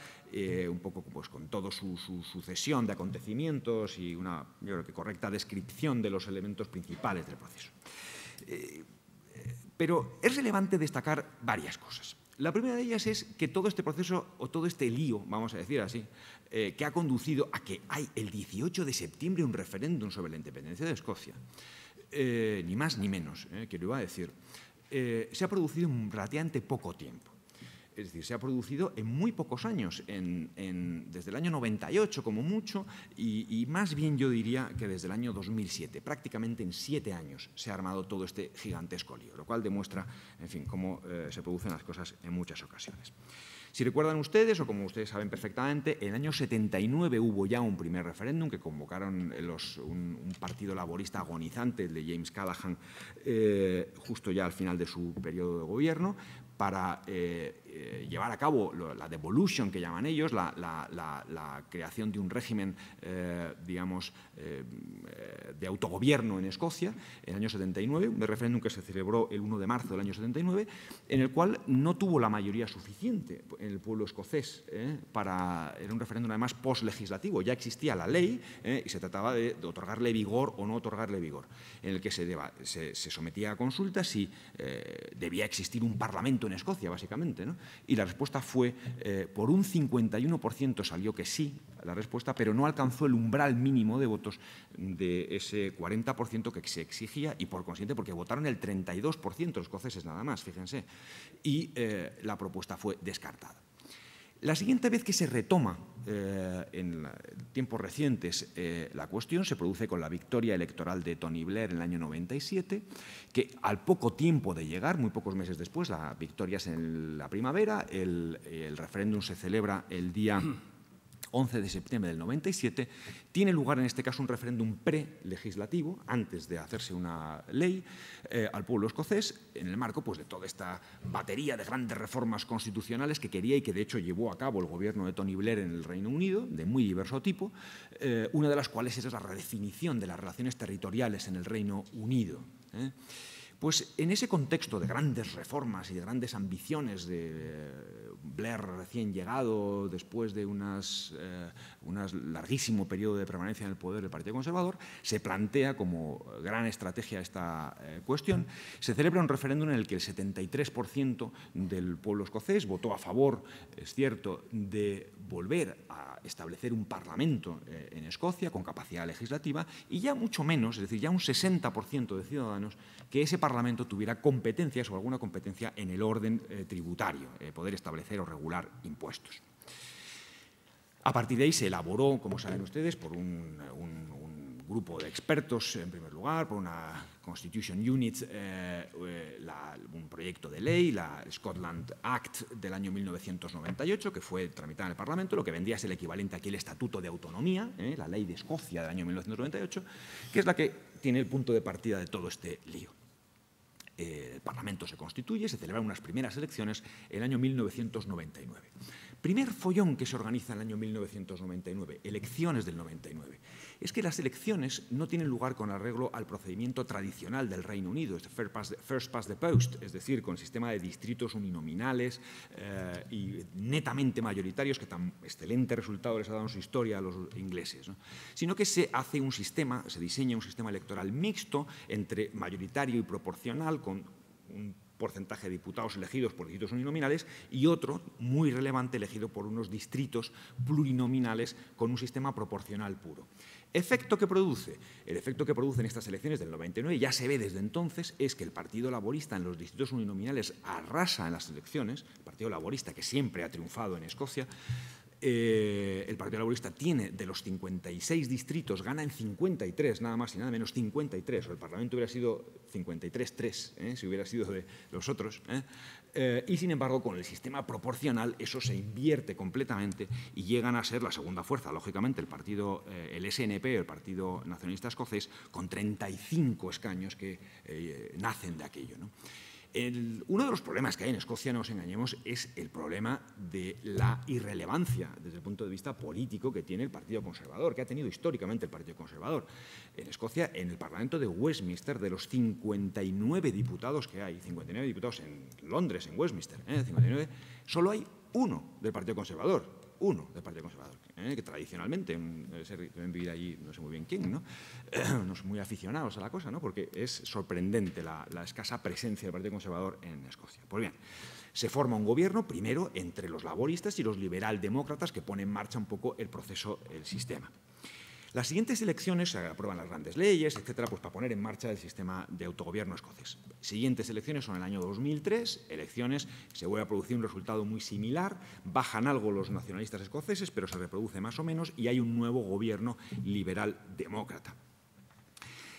[SPEAKER 3] un poco pues, con toda su sucesión de acontecimientos y una, yo creo que correcta descripción de los elementos principales del proceso. Pero es relevante destacar varias cosas. La primera de ellas es que todo este proceso, o todo este lío, vamos a decir así, que ha conducido a que hay el 18 de septiembre un referéndum sobre la independencia de Escocia, ni más ni menos, que lo iba a decir, se ha producido en relativamente poco tiempo. Es decir, se ha producido en muy pocos años, desde el año 98 como mucho, y más bien yo diría que desde el año 2007. Prácticamente en 7 años se ha armado todo este gigantesco lío, lo cual demuestra, en fin, cómo se producen las cosas en muchas ocasiones. Si recuerdan ustedes, o como ustedes saben perfectamente, en el año 79 hubo ya un primer referéndum que convocaron un partido laborista agonizante, el de James Callaghan, justo ya al final de su periodo de gobierno, para llevar a cabo la devolution, que llaman ellos, la creación de un régimen, digamos, de autogobierno en Escocia, en el año 79, un referéndum que se celebró el 1 de marzo del año 79, en el cual no tuvo la mayoría suficiente en el pueblo escocés. Era un referéndum además post-legislativo, ya existía la ley y se trataba de otorgarle vigor o no otorgarle vigor, en el que se sometía a consulta si debía existir un parlamento en Escocia, básicamente, ¿no? Y la respuesta fue, por un 51% salió que sí, la respuesta, pero no alcanzó el umbral mínimo de votos de ese 40% que se exigía, y por consiguiente, porque votaron el 32% los escoceses nada más, fíjense, y la propuesta fue descartada. La siguiente vez que se retoma en tiempos recientes la cuestión se produce con la victoria electoral de Tony Blair en el año 97, que al poco tiempo de llegar, muy pocos meses después, la victoria es en la primavera, el referéndum se celebra el día 11 de septiembre del 97, tiene lugar en este caso un referéndum pre-legislativo, antes de hacerse una ley, al pueblo escocés, en el marco pues, de toda esta batería de grandes reformas constitucionales que quería y que de hecho llevó a cabo el gobierno de Tony Blair en el Reino Unido, de muy diverso tipo, una de las cuales es la redefinición de las relaciones territoriales en el Reino Unido. Pues en ese contexto de grandes reformas y de grandes ambiciones de Blair recién llegado, después de un larguísimo periodo de permanencia en el poder del Partido Conservador, se plantea como gran estrategia esta cuestión. Se celebra un referéndum en el que el 73% del pueblo escocés votó a favor, es cierto, de volver a establecer un parlamento en Escocia con capacidad legislativa, y ya mucho menos, es decir, ya un 60% de ciudadanos, que ese parlamento tuviera competencias o alguna competencia en el orden tributario, poder establecer o regular impuestos. A partir de ahí se elaboró, como saben ustedes, por un grupo de expertos, en primer lugar, por una Constitution Unit, un proyecto de ley, la Scotland Act del año 1998, que fue tramitada en el Parlamento, lo que vendría a ser el equivalente aquí al Estatuto de Autonomía, la Ley de Escocia del año 1998, que es la que tiene el punto de partida de todo este lío. El Parlamento se constituye, se celebran unas primeras elecciones en el año 1999. Primer follón que se organiza en el año 1999, elecciones del 99. Es que las elecciones no tienen lugar con arreglo al procedimiento tradicional del Reino Unido, este first past the post, es decir, con sistema de distritos uninominales y netamente mayoritarios, que tan excelente resultado les ha dado en su historia a los ingleses, ¿no? Sino que se hace un sistema, se diseña un sistema electoral mixto entre mayoritario y proporcional, con un porcentaje de diputados elegidos por distritos uninominales y otro, muy relevante, elegido por unos distritos plurinominales con un sistema proporcional puro. ¿Efecto que produce? El efecto que produce en estas elecciones del 99, ya se ve desde entonces, es que el Partido Laborista en los distritos uninominales arrasa en las elecciones, el Partido Laborista que siempre ha triunfado en Escocia. El Partido Laborista tiene, de los 56 distritos, gana en 53, nada más y nada menos, 53. O el Parlamento hubiera sido 53-3, si hubiera sido de los otros. Y, sin embargo, con el sistema proporcional eso se invierte completamente y llegan a ser la segunda fuerza, lógicamente, el SNP, el Partido Nacionalista Escocés, con 35 escaños que nacen de aquello, ¿no? Uno de los problemas que hay en Escocia, no nos engañemos, es el problema de la irrelevancia desde el punto de vista político que tiene el Partido Conservador, que ha tenido históricamente el Partido Conservador. En Escocia, en el Parlamento de Westminster, de los 59 diputados que hay, 59 diputados en Londres, en Westminster, 59, solo hay uno del Partido Conservador, que tradicionalmente deben vivir allí, no sé muy bien quién, ¿no? No son muy aficionados a la cosa, ¿no? Porque es sorprendente la escasa presencia del Partido Conservador en Escocia. Pues bien, se forma un gobierno, primero, entre los laboristas y los liberaldemócratas, que pone en marcha un poco el proceso, el sistema. Las siguientes elecciones se aprueban las grandes leyes, etcétera, pues para poner en marcha el sistema de autogobierno escocés. Siguientes elecciones son el año 2003, elecciones, se vuelve a producir un resultado muy similar, bajan algo los nacionalistas escoceses, pero se reproduce más o menos y hay un nuevo gobierno liberal-demócrata.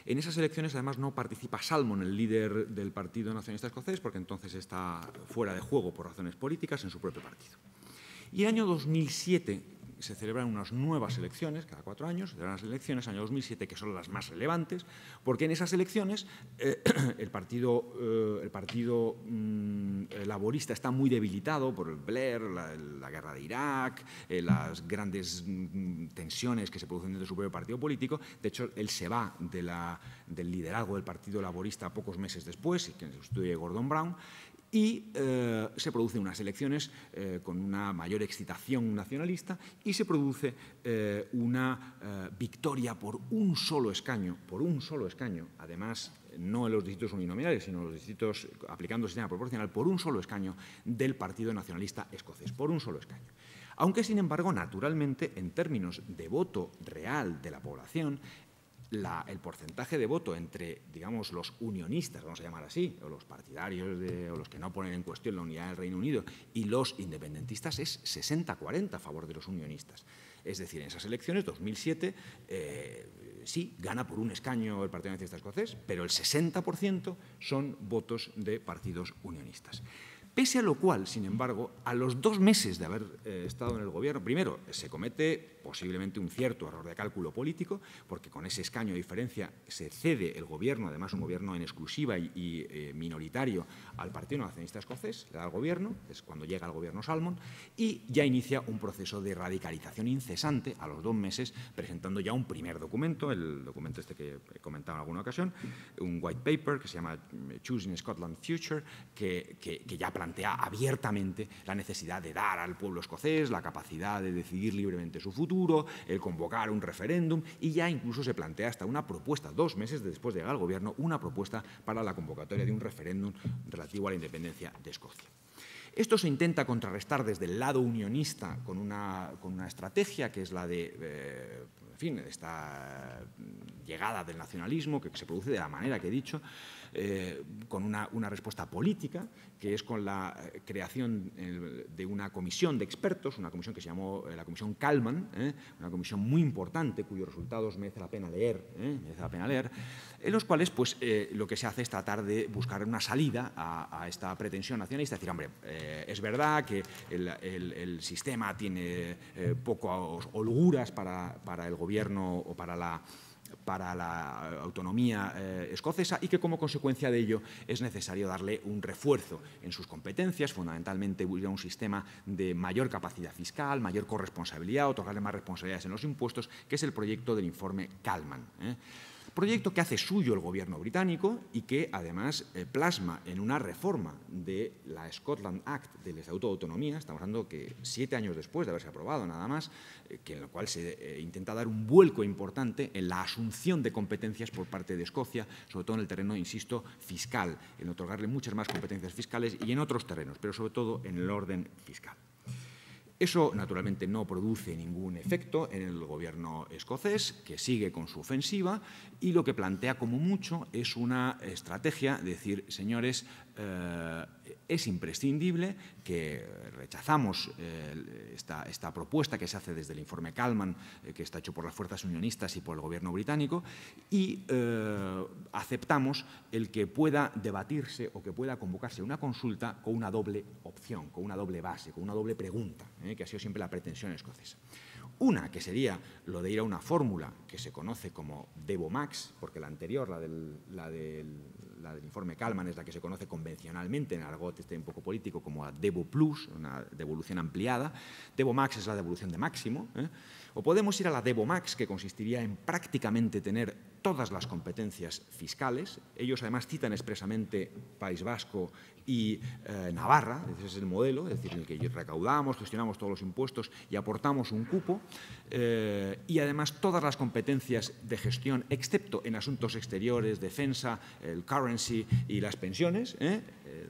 [SPEAKER 3] En esas elecciones, además, no participa Salmon, el líder del Partido Nacionalista Escocés, porque entonces está fuera de juego por razones políticas en su propio partido. Y el año 2007 se celebran unas nuevas elecciones, cada 4 años, se celebran las elecciones, año 2007, que son las más relevantes, porque en esas elecciones el partido laborista está muy debilitado por el Blair, la guerra de Irak, las grandes tensiones que se producen dentro de su propio partido político. De hecho, él se va del liderazgo del partido laborista pocos meses después, y que sustituye Gordon Brown, y se producen unas elecciones con una mayor excitación nacionalista y se produce una victoria por un solo escaño, además no en los distritos uninominales, sino en los distritos aplicando el sistema proporcional, por un solo escaño del Partido Nacionalista Escocés, por un solo escaño. Aunque, sin embargo, naturalmente, en términos de voto real de la población, el porcentaje de voto entre, digamos, los unionistas, vamos a llamar así, o los partidarios o los que no ponen en cuestión la unidad del Reino Unido, y los independentistas es 60-40 a favor de los unionistas. Es decir, en esas elecciones, 2007, sí, gana por un escaño el Partido Nacionalista Escocés, pero el 60% son votos de partidos unionistas. Pese a lo cual, sin embargo, a los 2 meses de haber estado en el gobierno, primero, se comete posiblemente un cierto error de cálculo político, porque con ese escaño de diferencia se cede el gobierno, además un gobierno en exclusiva y minoritario, al Partido Nacionalista Escocés, le da el gobierno, es cuando llega el gobierno Salmon, y ya inicia un proceso de radicalización incesante a los 2 meses, presentando ya un primer documento, el documento este que he comentado en alguna ocasión, un white paper que se llama Choosing Scotland Future, que ya plantea abiertamente la necesidad de dar al pueblo escocés la capacidad de decidir libremente su futuro, el convocar un referéndum, y ya incluso se plantea hasta una propuesta, 2 meses después de llegar al gobierno, una propuesta para la convocatoria de un referéndum relativo a la independencia de Escocia. Esto se intenta contrarrestar desde el lado unionista con una estrategia que es la de, en fin, esta llegada del nacionalismo que se produce de la manera que he dicho, con una respuesta política, que es con la creación de una comisión de expertos, una comisión que se llamó la Comisión Kalman, una comisión muy importante cuyos resultados merece la pena leer, en los cuales pues, lo que se hace es tratar de buscar una salida a esta pretensión nacionalista, es decir, hombre, es verdad que el sistema tiene pocas holguras para el gobierno o para la autonomía escocesa y que como consecuencia de ello es necesario darle un refuerzo en sus competencias, fundamentalmente un sistema de mayor capacidad fiscal, mayor corresponsabilidad, otorgarle más responsabilidades en los impuestos, que es el proyecto del informe Kalman. Proyecto que hace suyo el gobierno británico y que además plasma en una reforma de la Scotland Act del Estatuto de Autonomía, estamos hablando que 7 años después de haberse aprobado nada más, en lo cual se intenta dar un vuelco importante en la asunción de competencias por parte de Escocia, sobre todo en el terreno, insisto, fiscal, en otorgarle muchas más competencias fiscales y en otros terrenos, pero sobre todo en el orden fiscal. Eso, naturalmente, no produce ningún efecto en el gobierno escocés, que sigue con su ofensiva y lo que plantea como mucho es una estrategia de decir, señores, es imprescindible que rechazamos esta propuesta que se hace desde el informe Kalman, que está hecho por las fuerzas unionistas y por el gobierno británico, y aceptamos el que pueda debatirse o que pueda convocarse una consulta con una doble opción, con una doble base, con una doble pregunta, que ha sido siempre la pretensión escocesa. Una, que sería lo de ir a una fórmula que se conoce como Devo-Max, porque la anterior, la del informe Kalman, es la que se conoce convencionalmente en el argot un poco político como la Devo-Plus, una devolución ampliada. Devo-Max es la devolución de máximo. O podemos ir a la Devo-Max, que consistiría en prácticamente tener todas las competencias fiscales. Ellos además citan expresamente País Vasco y Navarra, ese es el modelo, es decir, en el que recaudamos, gestionamos todos los impuestos y aportamos un cupo, y además todas las competencias de gestión, excepto en asuntos exteriores, defensa, el currency y las pensiones, el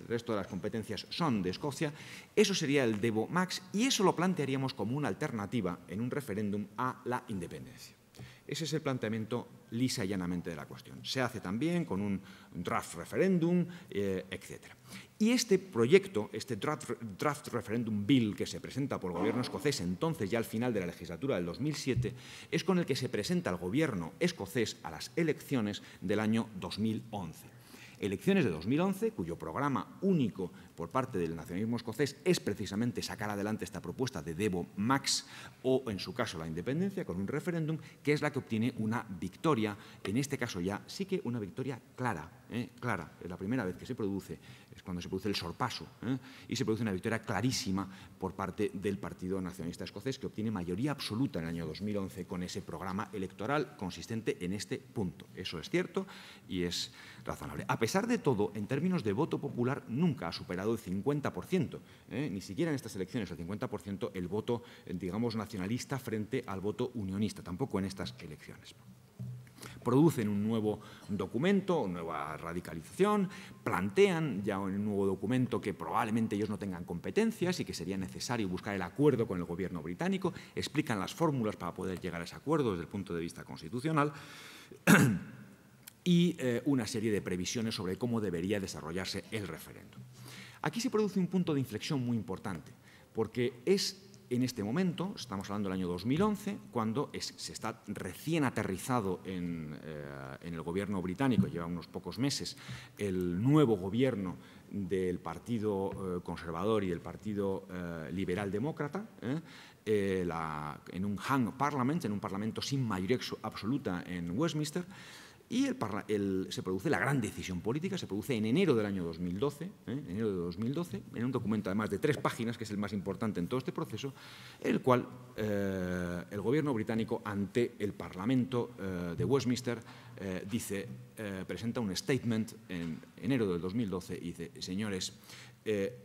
[SPEAKER 3] resto de las competencias son de Escocia. Eso sería el Devo-Max y eso lo plantearíamos como una alternativa en un referéndum a la independencia. Ese es el planteamiento lisa y llanamente de la cuestión. Se hace también con un draft referéndum, etc. Y este proyecto, este draft referendum bill que se presenta por el gobierno escocés, entonces ya al final de la legislatura del 2007, es con el que se presenta el gobierno escocés a las elecciones del año 2011. Elecciones de 2011, cuyo programa único por parte del nacionalismo escocés es precisamente sacar adelante esta propuesta de Devo Max o, en su caso, la independencia, con un referéndum, que es la que obtiene una victoria, en este caso ya sí que una victoria clara, clara. Es la primera vez que se produce, es cuando se produce el sorpaso, y se produce una victoria clarísima por parte del Partido Nacionalista Escocés, que obtiene mayoría absoluta en el año 2011 con ese programa electoral consistente en este punto. Eso es cierto y es razonable. A pesar de todo, en términos de voto popular, nunca ha superado el 50%, ni siquiera en estas elecciones el 50% el voto, digamos, nacionalista frente al voto unionista, tampoco en estas elecciones. Producen un nuevo documento, una nueva radicalización, plantean ya en un nuevo documento que probablemente ellos no tengan competencias y que sería necesario buscar el acuerdo con el gobierno británico, explican las fórmulas para poder llegar a ese acuerdo desde el punto de vista constitucional y una serie de previsiones sobre cómo debería desarrollarse el referéndum. Aquí se produce un punto de inflexión muy importante, porque es en este momento, estamos hablando del año 2011, cuando se está recién aterrizado en el gobierno británico, lleva unos pocos meses, el nuevo gobierno del Partido Conservador y del Partido Liberal Demócrata, en un hung parliament, en un parlamento sin mayoría absoluta en Westminster. Y se produce la gran decisión política, se produce en enero del año 2012, en un documento además de 3 páginas, que es el más importante en todo este proceso, en el cual el gobierno británico ante el Parlamento de Westminster presenta un statement en enero del 2012 y dice: señores,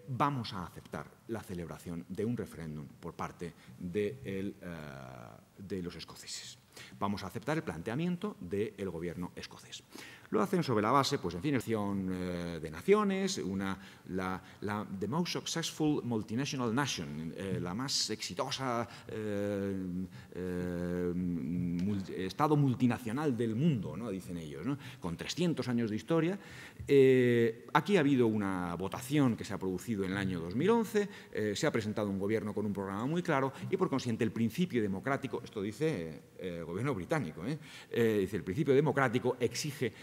[SPEAKER 3] vamos a aceptar la celebración de un referéndum por parte de los escoceses. Vamos a aceptar el planteamiento del gobierno escocés. Lo hacen sobre la base, pues en fin, de naciones, the most successful multinational nation, la más exitosa estado multinacional del mundo, ¿no?, dicen ellos, ¿no?, con 300 años de historia. Aquí ha habido una votación que se ha producido en el año 2011, se ha presentado un gobierno con un programa muy claro y, por consiguiente, el principio democrático, esto dice el gobierno británico, dice el principio democrático exige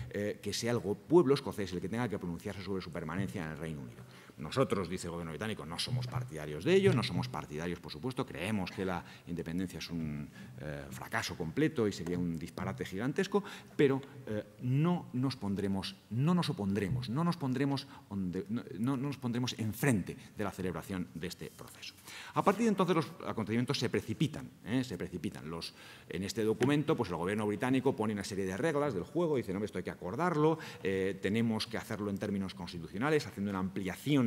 [SPEAKER 3] que sea el pueblo escocés el que tenga que pronunciarse sobre su permanencia en el Reino Unido. Nosotros, dice el gobierno británico, no somos partidarios de ello, no somos partidarios, por supuesto, creemos que la independencia es un fracaso completo y sería un disparate gigantesco, pero no nos pondremos enfrente de la celebración de este proceso. A partir de entonces los acontecimientos se precipitan. En este documento, pues el gobierno británico pone una serie de reglas del juego, dice: no, esto hay que acordarlo, tenemos que hacerlo en términos constitucionales, haciendo una ampliación.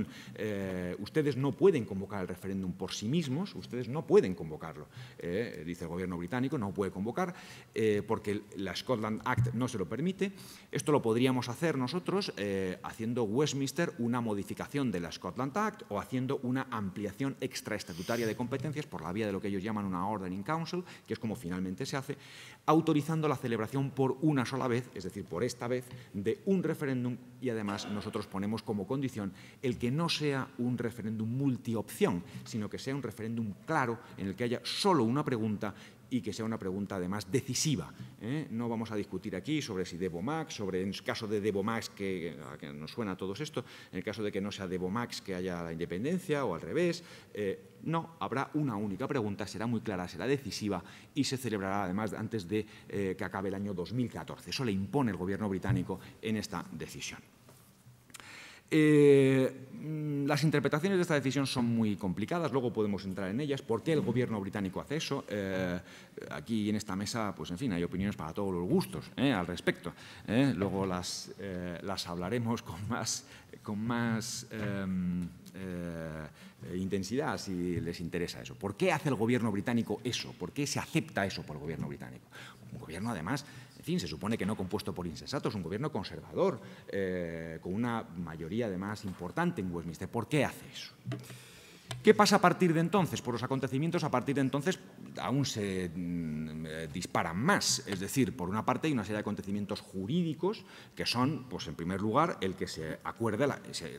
[SPEAKER 3] Ustedes no pueden convocar el referéndum por sí mismos, ustedes no pueden convocarlo, dice el gobierno británico, no puede convocar porque la Scotland Act no se lo permite. Esto lo podríamos hacer nosotros haciendo Westminster una modificación de la Scotland Act o haciendo una ampliación extraestatutaria de competencias por la vía de lo que ellos llaman una Order in Council, que es como finalmente se hace, autorizando la celebración por una sola vez, es decir, por esta vez, de un referéndum, y además nosotros ponemos como condición el que no sea un referéndum multiopción, sino que sea un referéndum claro en el que haya solo una pregunta y que sea una pregunta además decisiva. No vamos a discutir aquí sobre si Devo Max, sobre en el caso de Devo Max, que nos suena a todos esto, en el caso de que no sea Devo Max que haya la independencia o al revés. No, habrá una única pregunta, será muy clara, será decisiva y se celebrará además antes de que acabe el año 2014. Eso le impone el gobierno británico en esta decisión. Las interpretaciones de esta decisión son muy complicadas, luego podemos entrar en ellas. ¿Por qué el gobierno británico hace eso? Aquí en esta mesa, pues en fin, hay opiniones para todos los gustos al respecto. Luego las hablaremos con más intensidad si les interesa eso. ¿Por qué hace el gobierno británico eso? ¿Por qué se acepta eso por el gobierno británico? Un gobierno, además, en fin, se supone que no compuesto por insensatos, un gobierno conservador, con una mayoría además importante en Westminster. ¿Por qué hace eso? ¿Qué pasa a partir de entonces? Pues los acontecimientos a partir de entonces aún se disparan más. Es decir, por una parte hay una serie de acontecimientos jurídicos que son, pues en primer lugar, el que se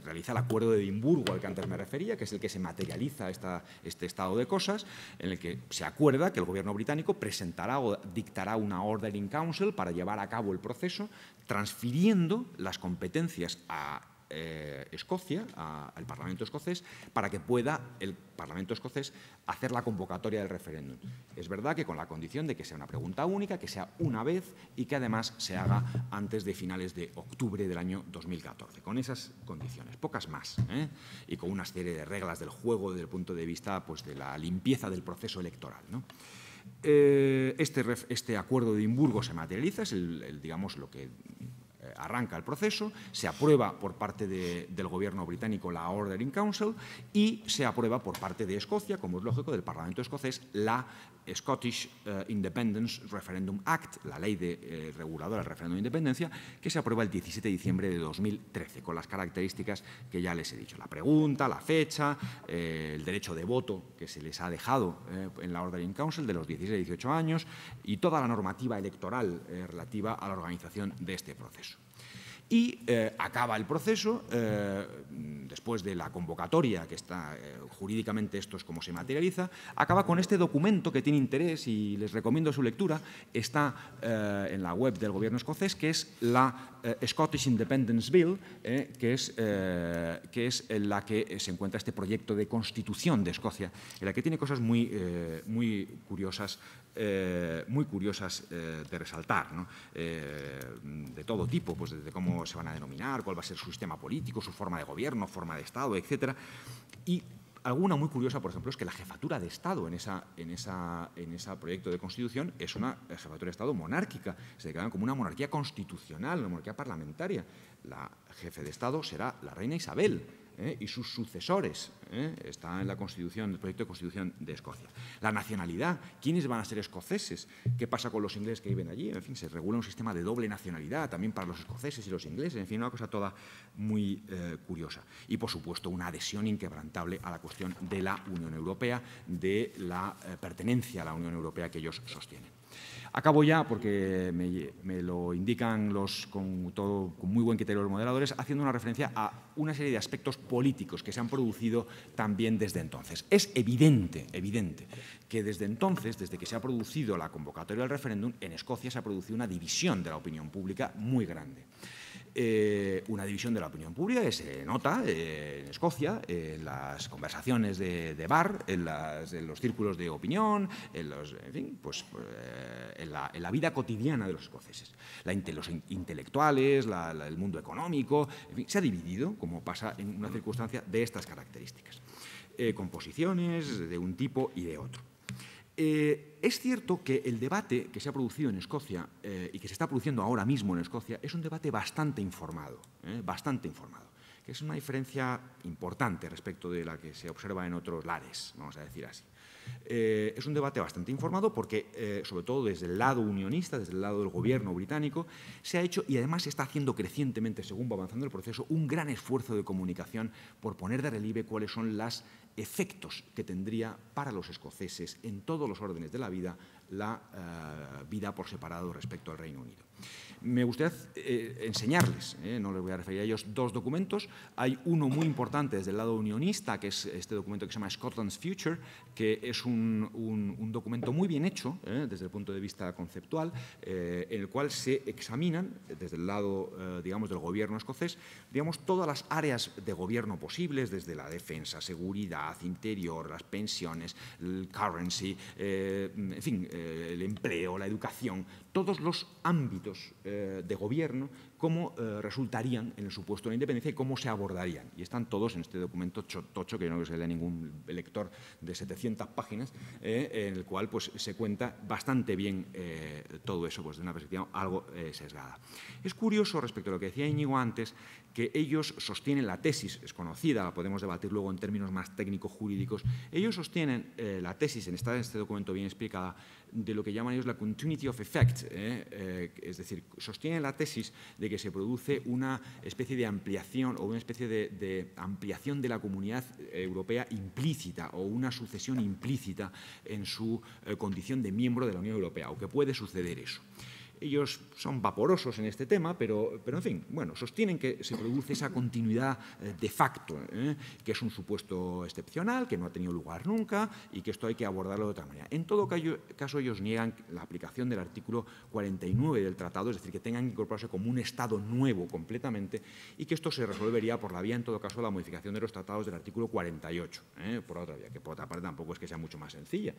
[SPEAKER 3] realiza el Acuerdo de Edimburgo al que antes me refería, que es el que se materializa este estado de cosas, en el que se acuerda que el gobierno británico presentará o dictará una Order in Council para llevar a cabo el proceso, transfiriendo las competencias a Escocia, al Parlamento escocés, para que pueda el Parlamento escocés hacer la convocatoria del referéndum. Es verdad que con la condición de que sea una pregunta única, que sea una vez y que además se haga antes de finales de octubre del año 2014. Con esas condiciones, pocas más, y con una serie de reglas del juego desde el punto de vista, pues, de la limpieza del proceso electoral, ¿no? Este acuerdo de Edimburgo se materializa, es digamos, lo que arranca el proceso, se aprueba por parte del gobierno británico la Order in Council y se aprueba por parte de Escocia, como es lógico, del Parlamento escocés, la Scottish Independence Referendum Act, la ley reguladora del referéndum de independencia, que se aprueba el 17 de diciembre de 2013, con las características que ya les he dicho. La pregunta, la fecha, el derecho de voto que se les ha dejado en la Order in Council de los 16 a 18 años y toda la normativa electoral relativa a la organización de este proceso. Y acaba el proceso, después de la convocatoria, que está jurídicamente esto es como se materializa, acaba con este documento que tiene interés y les recomiendo su lectura, está en la web del gobierno escocés, que es la Scottish Independence Bill, que es en la que se encuentra este proyecto de constitución de Escocia, en la que tiene cosas muy curiosas de resaltar, ¿no? De todo tipo, pues desde cómo se van a denominar, cuál va a ser su sistema político, su forma de gobierno, forma de Estado, etcétera. Y alguna muy curiosa, por ejemplo, es que la jefatura de Estado en ese proyecto de Constitución es una jefatura de Estado monárquica. Se declaran como una monarquía constitucional, una monarquía parlamentaria. La jefe de Estado será la reina Isabel, y sus sucesores. Está en la Constitución, el proyecto de Constitución de Escocia. La nacionalidad, ¿quiénes van a ser escoceses? ¿Qué pasa con los ingleses que viven allí? En fin, se regula un sistema de doble nacionalidad también para los escoceses y los ingleses. En fin, una cosa toda muy curiosa. Y, por supuesto, una adhesión inquebrantable a la cuestión de la Unión Europea, de la pertenencia a la Unión Europea que ellos sostienen. Acabo ya, porque me lo indican con muy buen criterio los moderadores, haciendo una referencia a una serie de aspectos políticos que se han producido también desde entonces. Es evidente que desde entonces, desde que se ha producido la convocatoria del referéndum, en Escocia se ha producido una división de la opinión pública muy grande. Una división de la opinión pública que se nota en Escocia, en las conversaciones de bar, en los círculos de opinión, en la vida cotidiana de los escoceses. Los intelectuales, el mundo económico, en fin, se ha dividido, como pasa en una circunstancia de estas características, con posiciones de un tipo y de otro. Es cierto que el debate que se ha producido en Escocia y que se está produciendo ahora mismo en Escocia es un debate bastante informado, que es una diferencia importante respecto de la que se observa en otros lares, vamos a decir así. Es un debate bastante informado porque, sobre todo desde el lado unionista, desde el lado del gobierno británico, se ha hecho, y además se está haciendo crecientemente según va avanzando el proceso, un gran esfuerzo de comunicación por poner de relieve cuáles son los efectos que tendría para los escoceses en todos los órdenes de la vida vida por separado respecto al Reino Unido. Me gustaría enseñarles, no les voy a referir a ellos, dos documentos. Hay uno muy importante desde el lado unionista, que es este documento que se llama Scotland's Future, que es un documento muy bien hecho desde el punto de vista conceptual, en el cual se examinan, desde el lado digamos, del gobierno escocés, digamos, todas las áreas de gobierno posibles, desde la defensa, seguridad, interior, las pensiones, el currency, en fin, el empleo, la educación, todos los ámbitos de gobierno, cómo resultarían en el supuesto de la independencia y cómo se abordarían. Y están todos en este documento tocho, que no se lee a ningún lector, de 700 páginas, en el cual pues, se cuenta bastante bien todo eso, pues, de una perspectiva algo sesgada. Es curioso, respecto a lo que decía Íñigo antes, que ellos sostienen la tesis, es conocida, la podemos debatir luego en términos más técnico-jurídicos, ellos sostienen la tesis, está en este documento bien explicada, de lo que llaman ellos la continuity of effect, effect, es decir, sostienen la tesis de que se produce una especie de ampliación o una especie de ampliación de la Comunidad Europea implícita o una sucesión implícita en su condición de miembro de la Unión Europea, o que puede suceder eso. Ellos son vaporosos en este tema, pero en fin, bueno, sostienen que se produce esa continuidad de facto, que es un supuesto excepcional, que no ha tenido lugar nunca y que esto hay que abordarlo de otra manera. En todo caso, ellos niegan la aplicación del artículo 49 del tratado, es decir, que tengan que incorporarse como un Estado nuevo completamente y que esto se resolvería por la vía, en todo caso, de la modificación de los tratados del artículo 48, por otra vía, que por otra parte tampoco es que sea mucho más sencilla,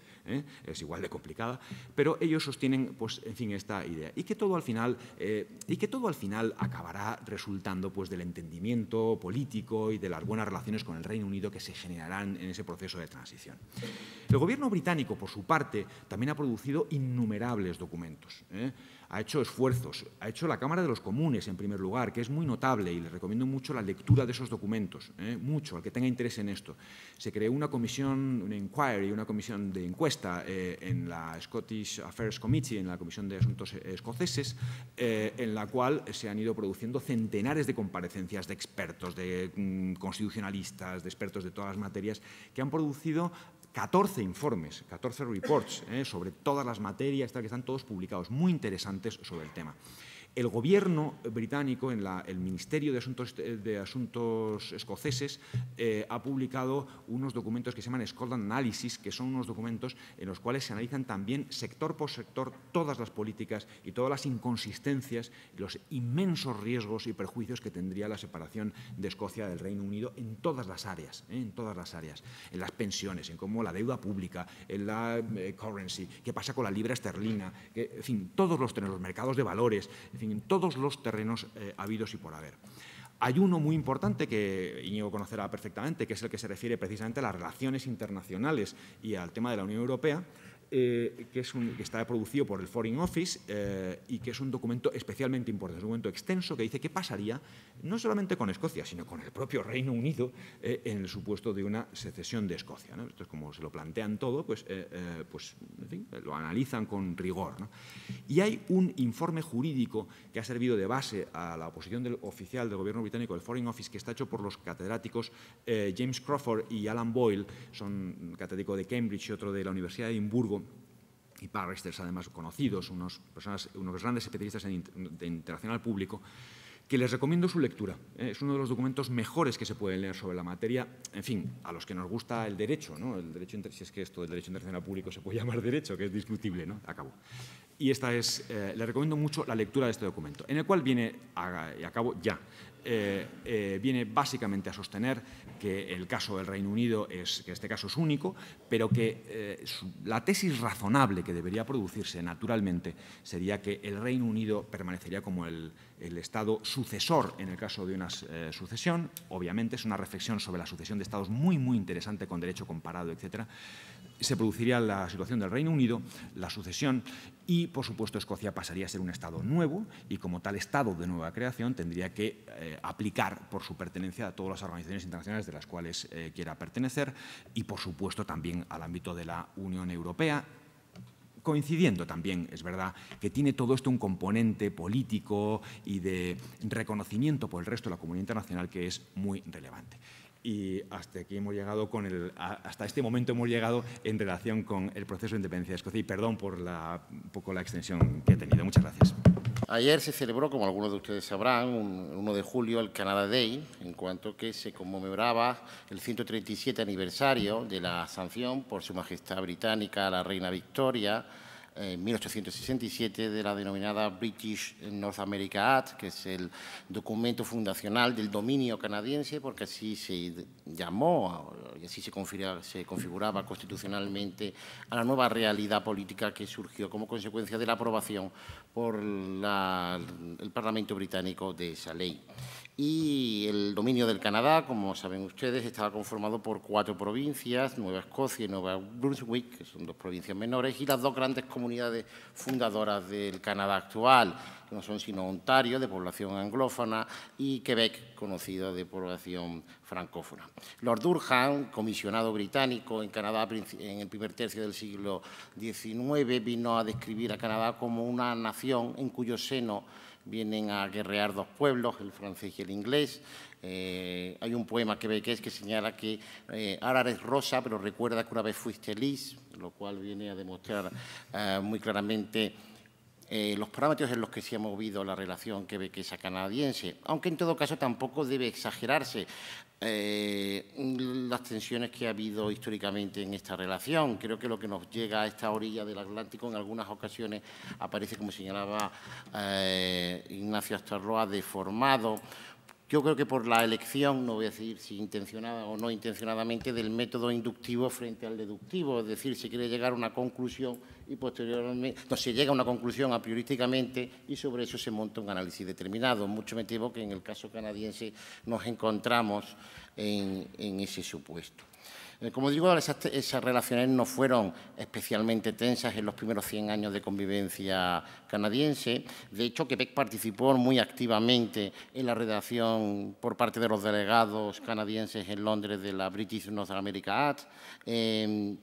[SPEAKER 3] es igual de complicada, pero ellos sostienen, pues, en fin, esta idea. Y que todo al final acabará resultando, pues, del entendimiento político y de las buenas relaciones con el Reino Unido que se generarán en ese proceso de transición. El gobierno británico, por su parte, también ha producido innumerables documentos. Ha hecho esfuerzos, ha hecho la Cámara de los Comunes, en primer lugar, que es muy notable y les recomiendo mucho la lectura de esos documentos, mucho, al que tenga interés en esto. Se creó una comisión, una inquiry, una comisión de encuesta en la Scottish Affairs Committee, en la Comisión de Asuntos Escoceses, en la cual se han ido produciendo centenares de comparecencias de expertos, de constitucionalistas, de expertos de todas las materias, que han producido 14 informes, 14 reports sobre todas las materias, que están todos publicados, muy interesantes sobre el tema. El gobierno británico, en el Ministerio de Asuntos Escoceses, ha publicado unos documentos que se llaman Scotland Analysis, que son unos documentos en los cuales se analizan también sector por sector todas las políticas y todas las inconsistencias y los inmensos riesgos y perjuicios que tendría la separación de Escocia del Reino Unido en todas las áreas, en las pensiones, en cómo la deuda pública, en la currency, qué pasa con la libra esterlina, en fin, todos los terrenos, los mercados de valores, en fin, en todos los terrenos habidos y por haber. Hay uno muy importante que Íñigo conocerá perfectamente, que es el que se refiere precisamente a las relaciones internacionales y al tema de la Unión Europea, que está producido por el Foreign Office y que es un documento especialmente importante, es un documento extenso que dice qué pasaría no solamente con Escocia, sino con el propio Reino Unido en el supuesto de una secesión de Escocia, ¿no? Entonces, como se lo plantean todo, pues en fin, lo analizan con rigor, ¿no? Y hay un informe jurídico que ha servido de base a la oposición oficial del gobierno británico, el Foreign Office, que está hecho por los catedráticos James Crawford y Alan Boyle, son un catedrático de Cambridge y otro de la Universidad de Edimburgo, y barristers además conocidos, unos grandes especialistas de internacional público, que les recomiendo su lectura. Es uno de los documentos mejores que se pueden leer sobre la materia, en fin, a los que nos gusta el derecho, ¿no? El derecho, si es que esto del derecho internacional público se puede llamar derecho, que es discutible, ¿no? Acabo. Y les recomiendo mucho la lectura de este documento, en el cual viene básicamente a sostener que el caso del Reino Unido que este caso es único, pero que la tesis razonable que debería producirse naturalmente sería que el Reino Unido permanecería como el Estado sucesor en el caso de una sucesión. Obviamente es una reflexión sobre la sucesión de Estados muy, muy interesante, con derecho comparado, etcétera. Se produciría la situación del Reino Unido, la sucesión y, por supuesto, Escocia pasaría a ser un Estado nuevo y, como tal Estado de nueva creación, tendría que aplicar por su pertenencia a todas las organizaciones internacionales de las cuales quiera pertenecer y, por supuesto, también al ámbito de la Unión Europea, coincidiendo también, es verdad, que tiene todo esto un componente político y de reconocimiento por el resto de la comunidad internacional que es muy relevante. Y hasta este momento hemos llegado en relación con el proceso de independencia de Escocia. Y perdón por un poco la extensión que he tenido. Muchas gracias.
[SPEAKER 4] Ayer se celebró, como algunos de ustedes sabrán, el 1 de julio el Canada Day, en cuanto que se conmemoraba el 137 aniversario de la sanción por Su Majestad Británica, la Reina Victoria, en 1867, de la denominada British North America Act, que es el documento fundacional del dominio canadiense, porque así se llamó y así se configuraba constitucionalmente a la nueva realidad política que surgió como consecuencia de la aprobación por el Parlamento británico de esa ley. Y el dominio del Canadá, como saben ustedes, estaba conformado por 4 provincias, Nueva Escocia y Nueva Brunswick, que son 2 provincias menores, y las 2 grandes comunidades fundadoras del Canadá actual, que no son sino Ontario, de población anglófona, y Quebec, conocido de población francófona. Lord Durham, comisionado británico en Canadá en el primer tercio del siglo XIX, vino a describir a Canadá como una nación en cuyo seno vienen a guerrear dos pueblos, el francés y el inglés. Hay un poema quebequés que señala que ahora eres rosa, pero recuerda que una vez fuiste lis, lo cual viene a demostrar muy claramente los parámetros en los que se ha movido la relación quebequesa-canadiense, aunque en todo caso tampoco debe exagerarse las tensiones que ha habido históricamente en esta relación. Creo que lo que nos llega a esta orilla del Atlántico en algunas ocasiones aparece, como señalaba Ignacio Astarloa, deformado. Yo creo que por la elección, no voy a decir si intencionada o no intencionadamente, del método inductivo frente al deductivo, es decir, se quiere llegar a una conclusión y posteriormente, no, se llega a una conclusión a priorísticamente y sobre eso se monta un análisis determinado. Mucho me temo que en el caso canadiense nos encontramos en ese supuesto. Como digo, esas relaciones no fueron especialmente tensas en los primeros 100 años de convivencia canadiense. De hecho, Quebec participó muy activamente en la redacción por parte de los delegados canadienses en Londres de la British North America Act.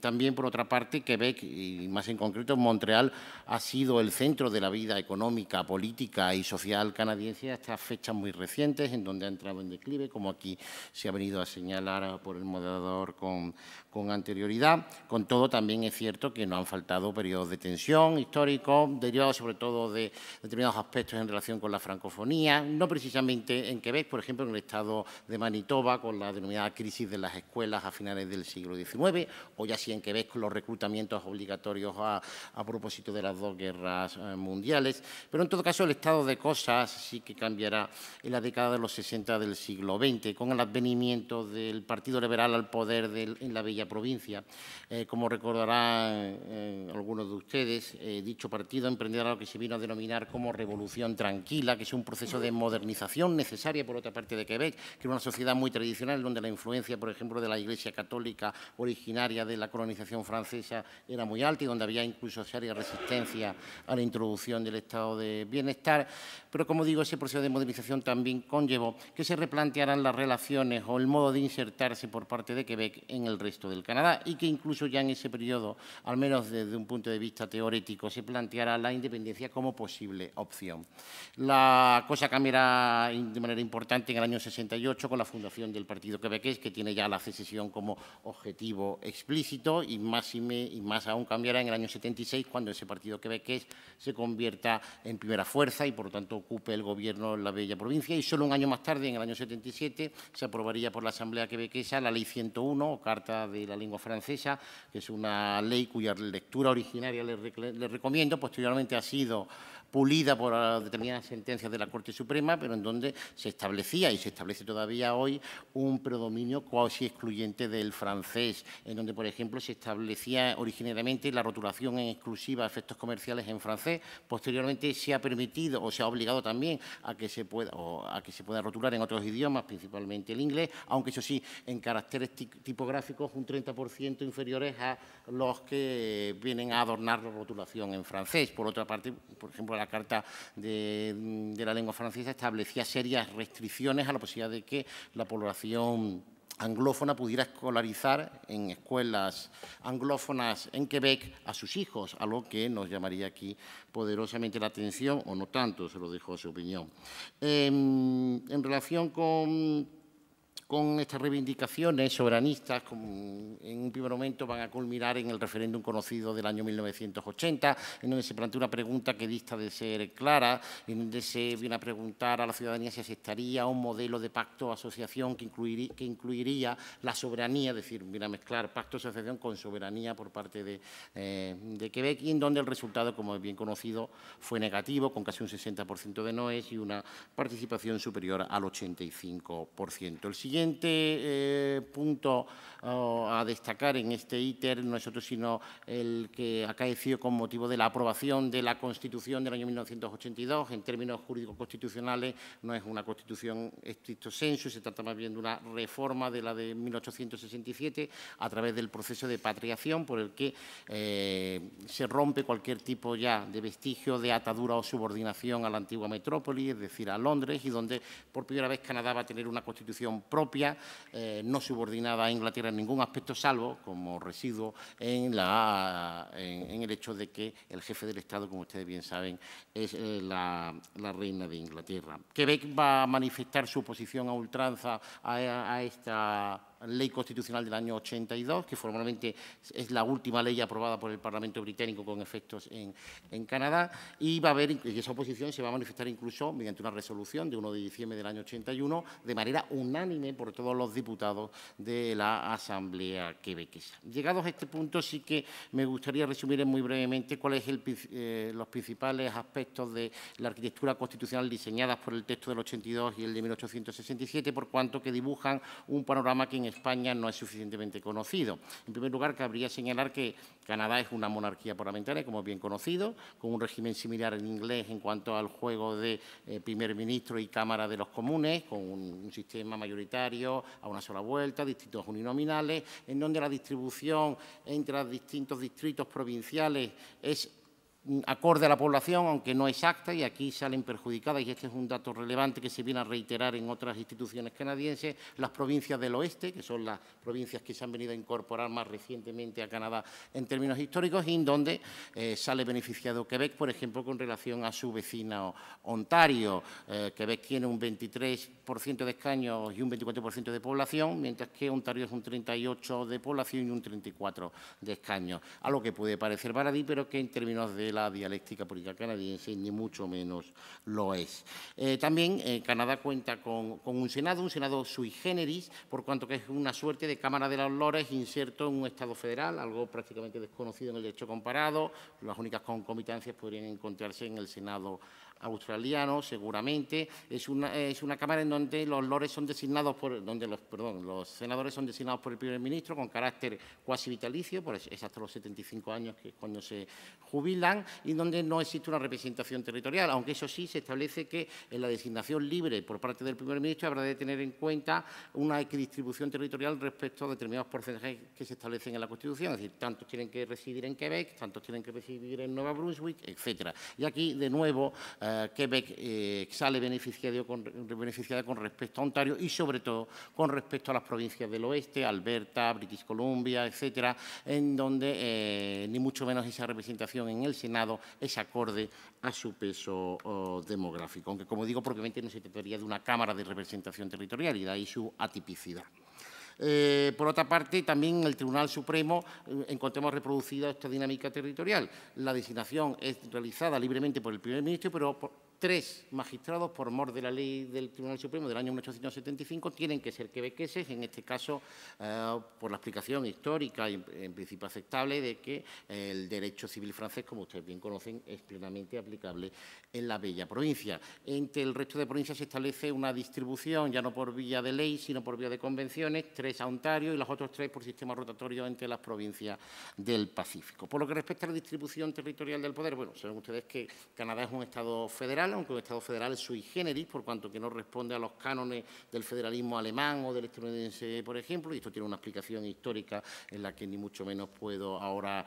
[SPEAKER 4] También, por otra parte, Quebec, y más en concreto Montreal, ha sido el centro de la vida económica, política y social canadiense hasta fechas muy recientes, en donde ha entrado en declive, como aquí se ha venido a señalar por el moderador con anterioridad. Con todo, también es cierto que no han faltado periodos de tensión históricos, derivados sobre todo de determinados aspectos en relación con la francofonía, no precisamente en Quebec, por ejemplo, en el estado de Manitoba, con la denominada crisis de las escuelas a finales del siglo XIX, o ya sí en Quebec con los reclutamientos obligatorios a propósito de las dos guerras mundiales. Pero en todo caso, el estado de cosas sí que cambiará en la década de los 60 del siglo XX, con el advenimiento del Partido Liberal al poder en la bella provincia. Como recordarán algunos de ustedes, dicho partido emprenderá lo que se vino a denominar como Revolución Tranquila, que es un proceso de modernización necesaria, por otra parte, de Quebec, que era una sociedad muy tradicional, donde la influencia, por ejemplo, de la Iglesia Católica originaria de la colonización francesa era muy alta y donde había incluso seria resistencia a la introducción del estado de bienestar. Pero, como digo, ese proceso de modernización también conllevó que se replantearan las relaciones o el modo de insertarse por parte de Quebec en el resto del Canadá y que incluso ya en ese periodo, al menos desde un punto de vista teórico, se planteara la independencia como posible opción. La cosa cambiará de manera importante en el año 68 con la fundación del Partido Quebequés, que tiene ya la secesión como objetivo explícito, y más aún cambiará en el año 76 cuando ese Partido Quebequés se convierta en primera fuerza y, por lo tanto, ocupe el gobierno en la bella provincia. Y solo un año más tarde, en el año 77, se aprobaría por la Asamblea Quebequesa la Ley 101, o Carta de la Lengua Francesa, que es una ley cuya lectura originaria les recomiendo. Posteriormente ha sido pulida por determinadas sentencias de la Corte Suprema, pero en donde se establecía, y se establece todavía hoy, un predominio cuasi excluyente del francés, en donde, por ejemplo, se establecía originariamente la rotulación en exclusiva a efectos comerciales en francés. Posteriormente se ha permitido o se ha obligado también a que se pueda rotular en otros idiomas, principalmente el inglés, aunque eso sí, en caracteres tipográficos un 30% inferiores a los que vienen a adornar la rotulación en francés. Por otra parte, por ejemplo, la Carta de la Lengua Francesa establecía serias restricciones a la posibilidad de que la población anglófona pudiera escolarizar en escuelas anglófonas en Quebec a sus hijos, algo que nos llamaría aquí poderosamente la atención, o no tanto, se lo dejo a su opinión. En relación con estas reivindicaciones soberanistas, en un primer momento van a culminar en el referéndum conocido del año 1980, en donde se plantea una pregunta que dista de ser clara, en donde se viene a preguntar a la ciudadanía si aceptaría un modelo de pacto-asociación que incluiría la soberanía, es decir, viene a mezclar pacto-asociación con soberanía por parte de Quebec, y en donde el resultado, como es bien conocido, fue negativo, con casi un 60% de noes y una participación superior al 85%. El siguiente siguiente punto a destacar en este íter no es otro sino el que ha acaecido con motivo de la aprobación de la Constitución del año 1982. En términos jurídicos constitucionales no es una Constitución estricto sensu, se trata más bien de una reforma de la de 1867 a través del proceso de patriación por el que se rompe cualquier tipo ya de vestigio de atadura o subordinación a la antigua metrópoli, es decir, a Londres, y donde por primera vez Canadá va a tener una Constitución propia, no subordinada a Inglaterra en ningún aspecto, salvo como residuo en el hecho de que el jefe del Estado, como ustedes bien saben, es la reina de Inglaterra. Quebec va a manifestar su oposición a ultranza a esta ley constitucional del año 82, que formalmente es la última ley aprobada por el Parlamento británico con efectos en Canadá, y va a haber, y esa oposición se va a manifestar incluso mediante una resolución de 1 de diciembre del año 81, de manera unánime por todos los diputados de la Asamblea quebequesa. Llegados a este punto, sí que me gustaría resumir muy brevemente cuáles son los principales aspectos de la arquitectura constitucional diseñadas por el texto del 82 y el de 1867, por cuanto que dibujan un panorama que en España no es suficientemente conocido. En primer lugar, cabría señalar que Canadá es una monarquía parlamentaria, como es bien conocido, con un régimen similar en inglés en cuanto al juego de primer ministro y Cámara de los Comunes, con un sistema mayoritario a una sola vuelta, distritos uninominales, en donde la distribución entre los distintos distritos provinciales es acorde a la población, aunque no exacta, y aquí salen perjudicadas, y este es un dato relevante que se viene a reiterar en otras instituciones canadienses, las provincias del oeste, que son las provincias que se han venido a incorporar más recientemente a Canadá en términos históricos, y en donde sale beneficiado Quebec, por ejemplo, con relación a su vecino Ontario. Quebec tiene un 23% de escaños y un 24% de población, mientras que Ontario es un 38% de población y un 34% de escaños, algo que puede parecer baladí, pero que en términos de la dialéctica política canadiense ni mucho menos lo es. También Canadá cuenta con un Senado sui generis, por cuanto que es una suerte de Cámara de los Lores inserto en un Estado federal, algo prácticamente desconocido en el derecho comparado. Las únicas concomitancias podrían encontrarse en el Senado australiano, seguramente. Es una Cámara en donde los lores son designados los senadores son designados por el primer ministro con carácter cuasi vitalicio, es hasta los 75 años, que es cuando se jubilan, y donde no existe una representación territorial, aunque eso sí se establece que en la designación libre por parte del primer ministro habrá de tener en cuenta una equidistribución territorial respecto a determinados porcentajes que se establecen en la Constitución, es decir, tantos tienen que residir en Quebec, tantos tienen que residir en Nueva Brunswick, etcétera. Y aquí, de nuevo, Quebec sale beneficiada con respecto a Ontario y, sobre todo, con respecto a las provincias del oeste, Alberta, British Columbia, etcétera, en donde ni mucho menos esa representación en el Senado es acorde a su peso demográfico, aunque, como digo, propiamente no se trataría de una Cámara de representación territorial, y de ahí su atipicidad. Por otra parte, también en el Tribunal Supremo encontramos reproducida esta dinámica territorial. La designación es realizada libremente por el primer ministro, pero por 3 magistrados, por mor de la ley del Tribunal Supremo del año 1875, tienen que ser quebequeses, en este caso por la explicación histórica y en principio aceptable de que el derecho civil francés, como ustedes bien conocen, es plenamente aplicable en la bella provincia. Entre el resto de provincias se establece una distribución, ya no por vía de ley, sino por vía de convenciones, 3 a Ontario y los otros 3 por sistema rotatorio entre las provincias del Pacífico. Por lo que respecta a la distribución territorial del poder, bueno, saben ustedes que Canadá es un Estado federal, aunque un Estado federal sui generis, por cuanto que no responde a los cánones del federalismo alemán o del estadounidense, por ejemplo, y esto tiene una explicación histórica en la que ni mucho menos puedo ahora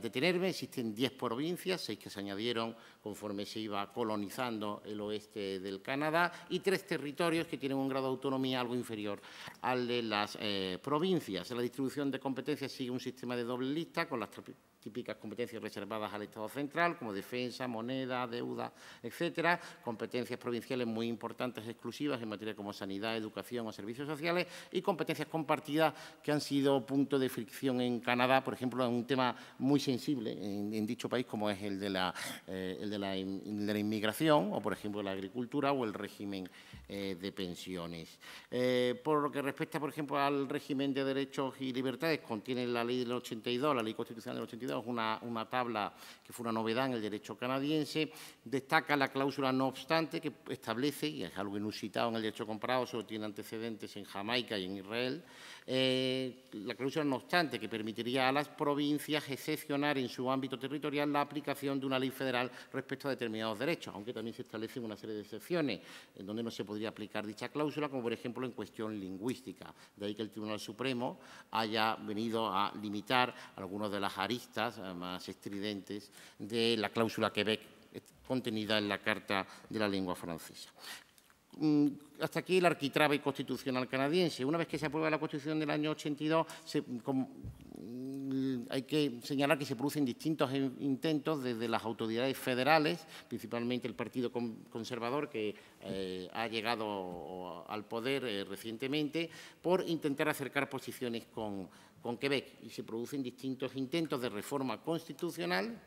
[SPEAKER 4] detenerme. Existen 10 provincias, 6 que se añadieron conforme se iba colonizando el oeste del Canadá, y 3 territorios que tienen un grado de autonomía algo inferior al de las provincias. La distribución de competencias sigue un sistema de doble lista, con las típicas competencias reservadas al Estado central, como defensa, moneda, deuda, etcétera, competencias provinciales muy importantes, exclusivas, en materia como sanidad, educación o servicios sociales, y competencias compartidas que han sido punto de fricción en Canadá, por ejemplo, en un tema muy sensible en dicho país, como es el de la inmigración, o por ejemplo la agricultura o el régimen de pensiones. Por lo que respecta, por ejemplo, al régimen de derechos y libertades, contiene la ley del 82, la ley constitucional del 82, es una tabla que fue una novedad en el derecho canadiense. Destaca la cláusula no obstante, que establece, y es algo inusitado en el derecho comparado, solo tiene antecedentes en Jamaica y en Israel, la cláusula no obstante, que permitiría a las provincias excepcionar en su ámbito territorial la aplicación de una ley federal respecto a determinados derechos, aunque también se establecen una serie de excepciones en donde no se podría aplicar dicha cláusula, como por ejemplo en cuestión lingüística. De ahí que el Tribunal Supremo haya venido a limitar algunas de las aristas más estridentes de la cláusula Quebec contenida en la Carta de la Lengua Francesa. Hasta aquí el arquitrabe constitucional canadiense. Una vez que se aprueba la Constitución del año 82, hay que señalar que se producen distintos intentos desde las autoridades federales, principalmente el Partido Conservador, que ha llegado al poder recientemente, por intentar acercar posiciones con Quebec. Y se producen distintos intentos de reforma constitucional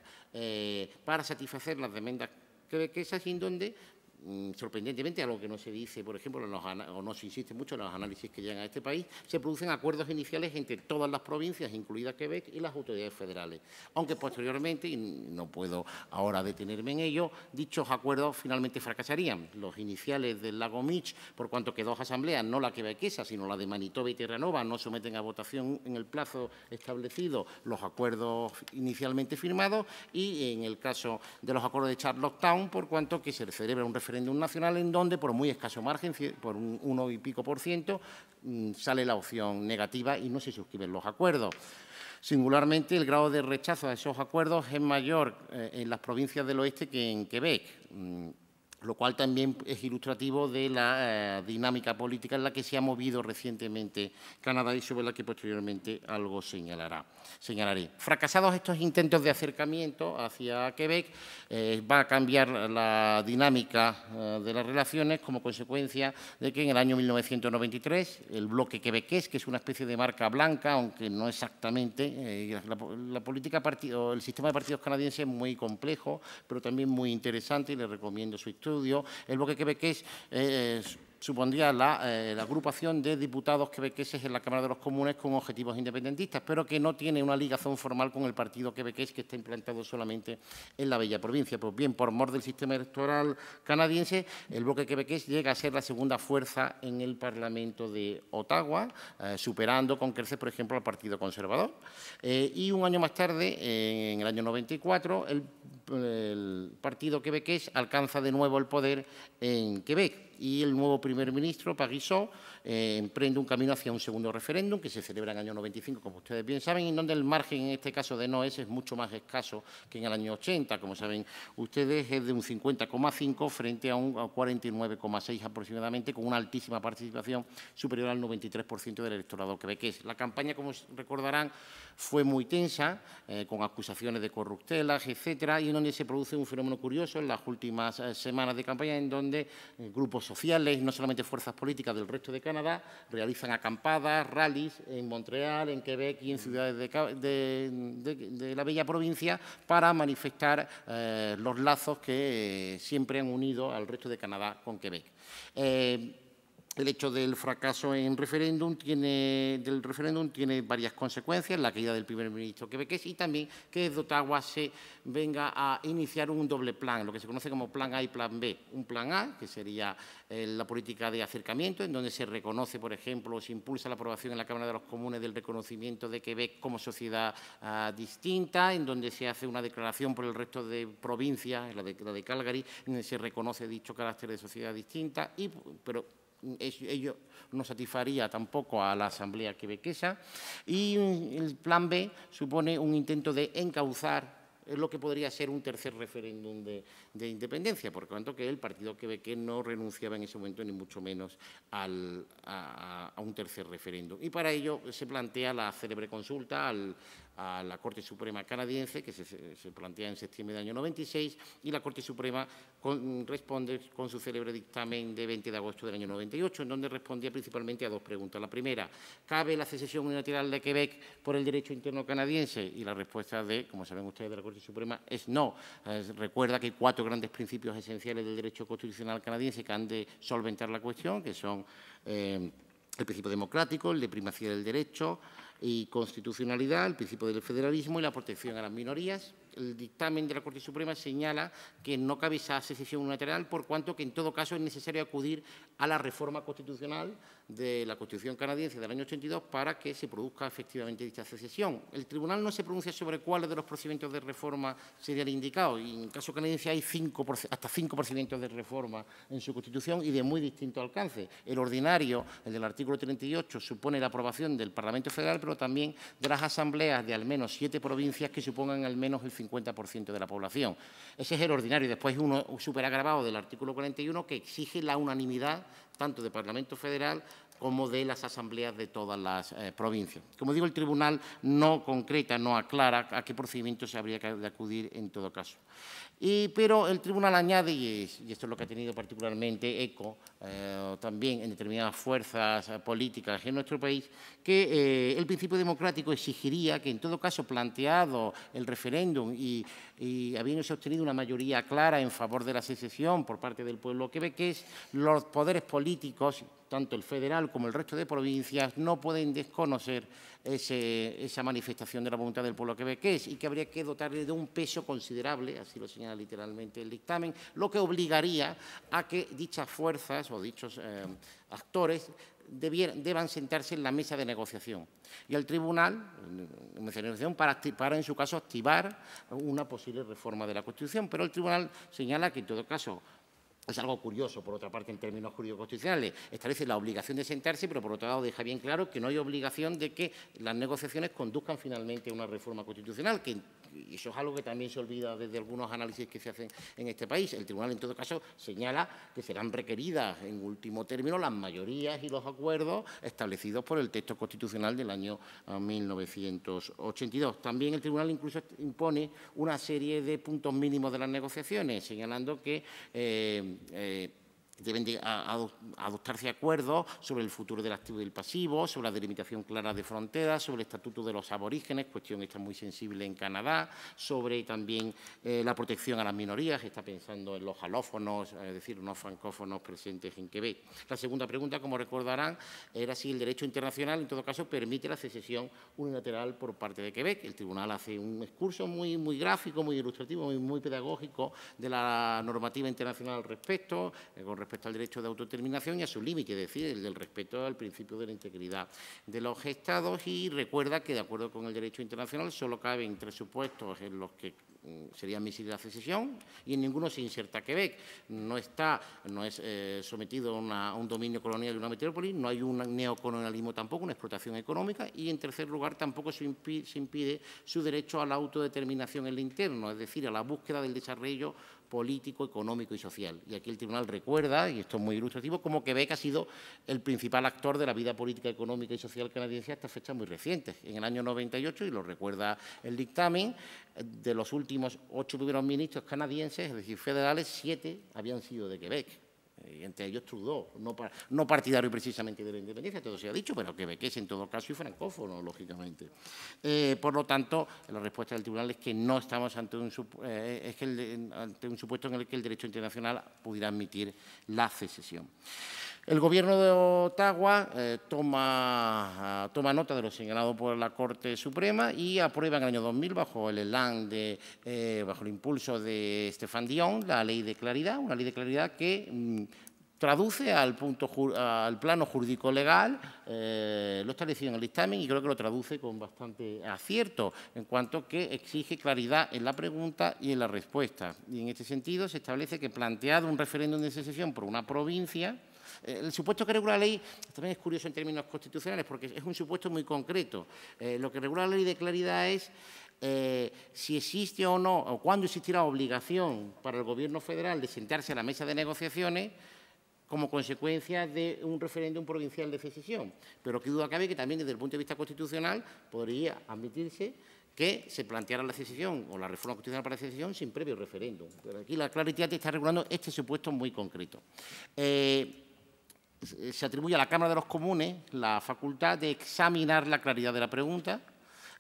[SPEAKER 4] para satisfacer las demandas quebequesas, en donde sorprendentemente, algo que no se dice, por ejemplo, o no se insiste mucho en los análisis que llegan a este país, se producen acuerdos iniciales entre todas las provincias, incluida Quebec, y las autoridades federales. Aunque posteriormente, y no puedo ahora detenerme en ello, dichos acuerdos finalmente fracasarían. Los iniciales del lago Mitch, por cuanto que dos asambleas, no la quebequesa, sino la de Manitoba y Terranova, no someten a votación en el plazo establecido los acuerdos inicialmente firmados, y en el caso de los acuerdos de Charlottetown, por cuanto que se celebra un referéndum nacional en donde, por muy escaso margen, por un 1 y pico %, sale la opción negativa y no se suscriben los acuerdos. Singularmente, el grado de rechazo a esos acuerdos es mayor en las provincias del oeste que en Quebec, lo cual también es ilustrativo de la dinámica política en la que se ha movido recientemente Canadá y sobre la que posteriormente algo señalaré. Fracasados estos intentos de acercamiento hacia Quebec, va a cambiar la dinámica de las relaciones como consecuencia de que en el año 1993 el bloque quebequés, que es una especie de marca blanca, aunque no exactamente, la política o el sistema de partidos canadiense es muy complejo, pero también muy interesante y les recomiendo su historia. El bloque quebequés supondría la agrupación de diputados quebequeses en la Cámara de los Comunes con objetivos independentistas, pero que no tiene una ligazón formal con el partido quebequés, que está implantado solamente en la bella provincia. Pues bien, por mor del sistema electoral canadiense, el bloque quebequés llega a ser la segunda fuerza en el Parlamento de Ottawa, superando con creces, por ejemplo, al Partido Conservador. Y un año más tarde, en el año 94, el partido quebequés alcanza de nuevo el poder en Quebec y el nuevo primer ministro, Parizeau, emprende un camino hacia un segundo referéndum que se celebra en el año 95, como ustedes bien saben, en donde el margen en este caso de noes es mucho más escaso que en el año 80, como saben ustedes, es de un 50,5 frente a un 49,6 aproximadamente, con una altísima participación superior al 93% del electorado quebequés. La campaña, como recordarán, fue muy tensa, con acusaciones de corruptelas, etcétera, y en donde se produce un fenómeno curioso en las últimas semanas de campaña, en donde grupos sociales, no solamente fuerzas políticas del resto de Canadá, realizan acampadas, rallies en Montreal, en Quebec y en ciudades de la bella provincia para manifestar los lazos que siempre han unido al resto de Canadá con Quebec. El hecho del fracaso del referéndum tiene varias consecuencias, la caída del primer ministro quebequés y también que desde Ottawa se venga a iniciar un doble plan, lo que se conoce como plan A y plan B. Un plan A, que sería la política de acercamiento, en donde se reconoce, por ejemplo, se impulsa la aprobación en la Cámara de los Comunes del reconocimiento de Quebec como sociedad distinta, en donde se hace una declaración por el resto de provincias, la de Calgary, en donde se reconoce dicho carácter de sociedad distinta, pero ello no satisfaría tampoco a la Asamblea quebequesa, y el plan B supone un intento de encauzar lo que podría ser un tercer referéndum de independencia, por cuanto que el partido quebequés no renunciaba en ese momento ni mucho menos a un tercer referéndum. Y para ello se plantea la célebre consulta a la Corte Suprema canadiense, que se plantea en septiembre del año 96, y la Corte Suprema responde con su célebre dictamen de 20 de agosto del año 98, en donde respondía principalmente a dos preguntas. La primera, ¿cabe la secesión unilateral de Quebec por el derecho interno canadiense? Y la respuesta como saben ustedes, de la Corte Suprema es no. Recuerda que hay 4 grandes principios esenciales del derecho constitucional canadiense que han de solventar la cuestión, que son el principio democrático, el de primacía del derecho, y constitucionalidad, el principio del federalismo y la protección a las minorías. El dictamen de la Corte Suprema señala que no cabe esa secesión unilateral, por cuanto que en todo caso es necesario acudir a la reforma constitucional de la Constitución canadiense del año 82 para que se produzca efectivamente dicha secesión. El tribunal no se pronuncia sobre cuáles de los procedimientos de reforma serían indicados, y en el caso canadiense hay hasta 5 procedimientos de reforma en su Constitución y de muy distinto alcance. El ordinario, el del artículo 38, supone la aprobación del Parlamento Federal, pero también de las asambleas de al menos 7 provincias que supongan al menos el 50% de la población. Ese es el ordinario. Después uno súper agravado del artículo 41 que exige la unanimidad tanto del Parlamento Federal como de las asambleas de todas las provincias. Como digo, el tribunal no concreta, no aclara a qué procedimientos se habría que acudir en todo caso. Pero el tribunal añade, y esto es lo que ha tenido particularmente eco también en determinadas fuerzas políticas en nuestro país, que el principio democrático exigiría que, en todo caso, planteado el referéndum y habiéndose obtenido una mayoría clara en favor de la secesión por parte del pueblo quebequés, los poderes políticos, tanto el federal como el resto de provincias, no pueden desconocer esa manifestación de la voluntad del pueblo quebequés y que habría que dotarle de un peso considerable, así lo señala literalmente el dictamen, lo que obligaría a que dichas fuerzas o dichos actores deban sentarse en la mesa de negociación y al tribunal para en su caso activar una posible reforma de la Constitución. Pero el tribunal señala que en todo caso es algo curioso, por otra parte, en términos jurídico-constitucionales. Establece la obligación de sentarse, pero por otro lado deja bien claro que no hay obligación de que las negociaciones conduzcan finalmente a una reforma constitucional, y eso es algo que también se olvida desde algunos análisis que se hacen en este país. El tribunal, en todo caso, señala que serán requeridas, en último término, las mayorías y los acuerdos establecidos por el texto constitucional del año 1982. También el tribunal incluso impone una serie de puntos mínimos de las negociaciones, señalando que deben de adoptarse acuerdos sobre el futuro del activo y del pasivo, sobre la delimitación clara de fronteras, sobre el estatuto de los aborígenes, cuestión esta muy sensible en Canadá, sobre también la protección a las minorías, está pensando en los alófonos, es decir, los francófonos presentes en Quebec. La segunda pregunta, como recordarán, era si el derecho internacional, en todo caso, permite la secesión unilateral por parte de Quebec. El tribunal hace un discurso muy gráfico, muy ilustrativo, muy pedagógico de la normativa internacional al respecto, con respecto al derecho de autodeterminación y a su límite, es decir, el del respeto al principio de la integridad de los Estados, y recuerda que, de acuerdo con el derecho internacional, solo caben 3 supuestos en los que sería admisible la secesión y en ninguno se inserta Quebec. No es sometido a un dominio colonial y una metrópoli, no hay un neocolonialismo tampoco, una explotación económica, y en tercer lugar tampoco se impide su derecho a la autodeterminación en lo interno, es decir, a la búsqueda del desarrollo político, económico y social. Y aquí el tribunal recuerda, y esto es muy ilustrativo, como Quebec ha sido el principal actor de la vida política, económica y social canadiense hasta fechas muy recientes. En el año 98, y lo recuerda el dictamen, de los últimos 8 primeros ministros canadienses, es decir, federales, 7 habían sido de Quebec. Y entre ellos Trudeau, no partidario precisamente de la independencia, todo se ha dicho, pero quebequés en todo caso y francófono, lógicamente. Por lo tanto, la respuesta del tribunal es que no estamos ante un supuesto en el que el derecho internacional pudiera admitir la secesión. El Gobierno de Ottawa toma nota de lo señalado por la Corte Suprema y aprueba en el año 2000, bajo el elan bajo el impulso de Stéphane Dion, la Ley de Claridad, una ley de claridad que traduce al plano jurídico legal lo establecido en el dictamen, y creo que lo traduce con bastante acierto, en cuanto que exige claridad en la pregunta y en la respuesta. Y en este sentido se establece que, planteado un referéndum de secesión por una provincia, el supuesto que regula la ley también es curioso en términos constitucionales, porque es un supuesto muy concreto. Lo que regula la ley de claridad es si existe o no, o cuándo existirá obligación para el Gobierno federal de sentarse a la mesa de negociaciones como consecuencia de un referéndum provincial de secesión. Pero qué duda cabe que también, desde el punto de vista constitucional, podría admitirse que se planteara la secesión o la reforma constitucional para la secesión sin previo referéndum. Pero aquí la claridad está regulando este supuesto muy concreto. Se atribuye a la Cámara de los Comunes la facultad de examinar la claridad de la pregunta,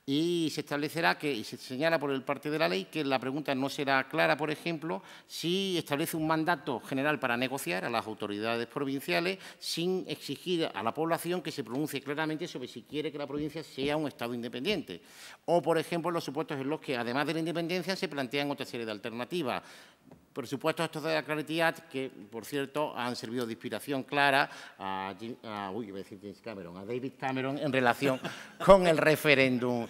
[SPEAKER 4] Y se establecerá y se señala por el parte de la ley que la pregunta no será clara, por ejemplo, si establece un mandato general para negociar a las autoridades provinciales sin exigir a la población que se pronuncie claramente sobre si quiere que la provincia sea un Estado independiente. O, por ejemplo, los supuestos en los que, además de la independencia, se plantean otra serie de alternativas. Por supuesto, estos de la claridad, que, por cierto, han servido de inspiración clara a David Cameron en relación con el referéndum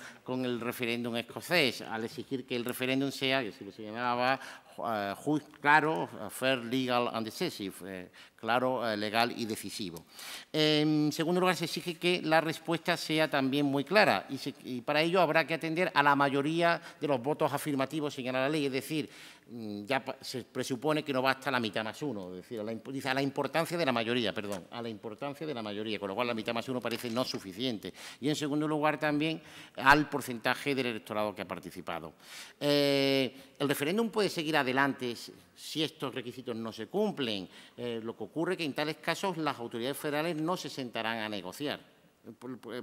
[SPEAKER 4] escocés, al exigir que el referéndum sea, que se lo señalaba, claro, fair, legal and decisive, claro, legal y decisivo. En segundo lugar, se exige que la respuesta sea también muy clara y para ello habrá que atender a la mayoría de los votos afirmativos, señala la ley, es decir, ya se presupone que no basta la mitad más uno, es decir, a la importancia de la mayoría, con lo cual la mitad más uno parece no suficiente. Y, en segundo lugar, también al porcentaje del electorado que ha participado. El referéndum puede seguir adelante si estos requisitos no se cumplen. Lo que ocurre es que en tales casos las autoridades federales no se sentarán a negociar.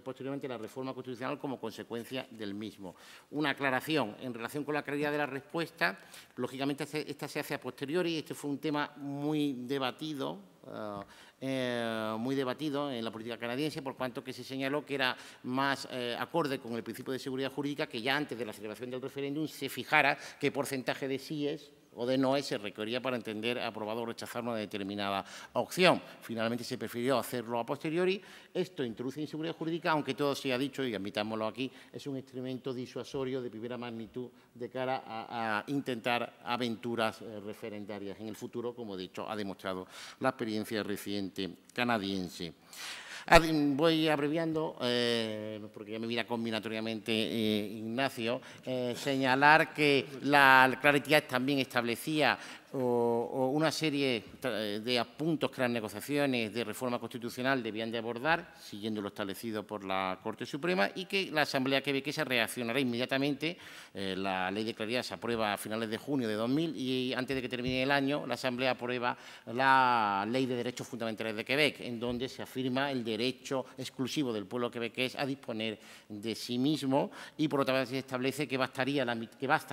[SPEAKER 4] Posteriormente la reforma constitucional como consecuencia del mismo. Una aclaración en relación con la claridad de la respuesta, lógicamente esta se hace a posteriori, este fue un tema muy debatido en la política canadiense, por cuanto que se señaló que era más acorde con el principio de seguridad jurídica que ya antes de la celebración del referéndum se fijara qué porcentaje de síes o de noes se requería para entender aprobado o rechazar una determinada opción. Finalmente se prefirió hacerlo a posteriori. Esto introduce inseguridad jurídica, aunque todo se ha dicho, y admitámoslo aquí, es un instrumento disuasorio de primera magnitud de cara a intentar aventuras referendarias en el futuro, como de hecho ha demostrado la experiencia reciente canadiense. Voy abreviando, porque ya me mira combinatoriamente Ignacio, señalar que la claridad también establecía una serie de puntos que las negociaciones de reforma constitucional debían de abordar, siguiendo lo establecido por la Corte Suprema, y que la Asamblea quebequesa reaccionará inmediatamente. La ley de claridad se aprueba a finales de junio de 2000 y antes de que termine el año la Asamblea aprueba la Ley de Derechos Fundamentales de Quebec, en donde se afirma el derecho exclusivo del pueblo quebequés a disponer de sí mismo y, por otra parte, se establece que basta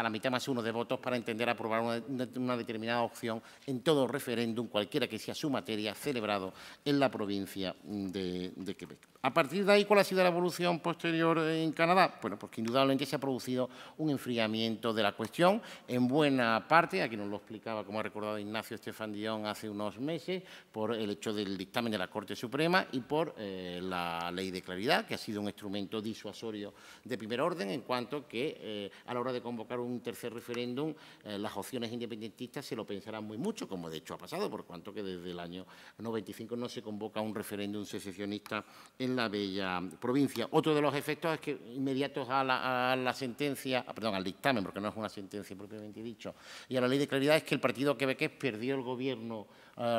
[SPEAKER 4] la mitad más uno de votos para entender aprobar una determinada opción en todo referéndum, cualquiera que sea su materia, celebrado en la provincia de Quebec. A partir de ahí, ¿cuál ha sido la evolución posterior en Canadá? Bueno, pues que indudablemente se ha producido un enfriamiento de la cuestión, en buena parte, aquí nos lo explicaba, como ha recordado Ignacio Estefan Dion hace unos meses, por el hecho del dictamen de la Corte Suprema y por la Ley de Claridad, que ha sido un instrumento disuasorio de primer orden, en cuanto que a la hora de convocar un tercer referéndum, las opciones independentistas se lo pensarán muy mucho, como de hecho ha pasado, por cuanto que desde el año 95 no se convoca un referéndum secesionista en la bella provincia. Otro de los efectos es que inmediatos a la sentencia, al dictamen, porque no es una sentencia propiamente dicho, y a la Ley de Claridad, es que el partido quebequés perdió el gobierno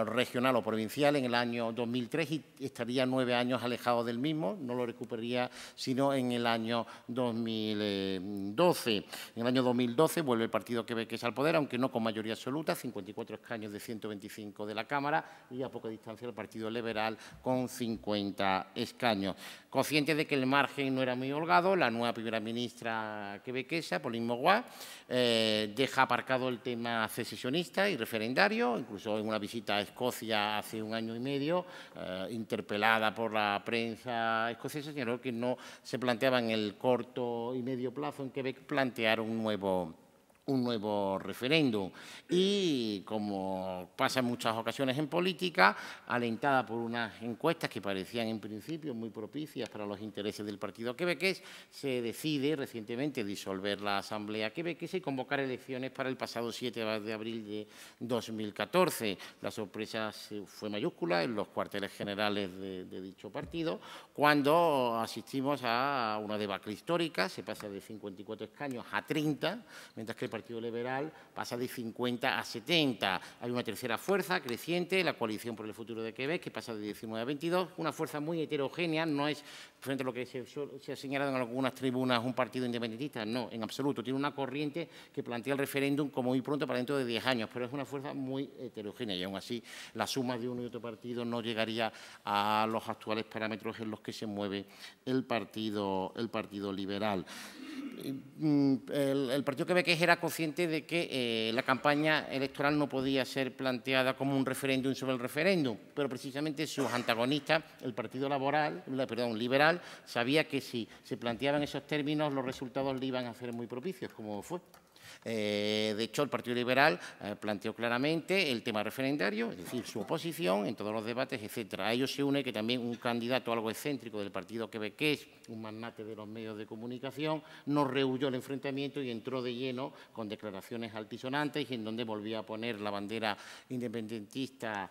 [SPEAKER 4] regional o provincial en el año 2003 y estaría 9 años alejado del mismo, no lo recuperaría sino en el año 2012. En el año 2012 vuelve el partido quebequés al poder, aunque no con mayoría absoluta, 54 escaños de 125 de la Cámara, y a poca distancia el Partido Liberal con 50 escaños. Consciente de que el margen no era muy holgado, la nueva primera ministra quebequesa, Pauline Marois, deja aparcado el tema secesionista y referendario, incluso en una visita a Escocia hace un año y medio, interpelada por la prensa escocesa, señaló que no se planteaba en el corto y medio plazo en Quebec plantear un nuevo referéndum. Y, como pasa en muchas ocasiones en política, alentada por unas encuestas que parecían en principio muy propicias para los intereses del partido quebequés, se decide recientemente disolver la Asamblea quebequesa y convocar elecciones para el pasado 7 de abril de 2014. La sorpresa fue mayúscula en los cuarteles generales de dicho partido, cuando asistimos a una debacle histórica. Se pasa de 54 escaños a 30, mientras que el Partido Liberal pasa de 50 a 70. Hay una tercera fuerza creciente, la Coalición por el Futuro de Quebec, que pasa de 19 a 22, una fuerza muy heterogénea, no es, frente a lo que se ha señalado en algunas tribunas, un partido independentista, no, en absoluto. Tiene una corriente que plantea el referéndum como muy pronto para dentro de 10 años, pero es una fuerza muy heterogénea y aún así la suma de uno y otro partido no llegaría a los actuales parámetros en los que se mueve el Partido Liberal. El Partido quebequés era consciente de que la campaña electoral no podía ser planteada como un referéndum sobre el referéndum, pero precisamente sus antagonistas, el Partido Liberal, sabía que si se planteaban esos términos los resultados le iban a ser muy propicios, como fue. De hecho, el Partido Liberal planteó claramente el tema referendario, es decir, su oposición en todos los debates, etcétera. A ello se une que también un candidato algo excéntrico del Partido quebequés, un magnate de los medios de comunicación, no rehuyó el enfrentamiento y entró de lleno con declaraciones altisonantes y en donde volvía a poner la bandera independentista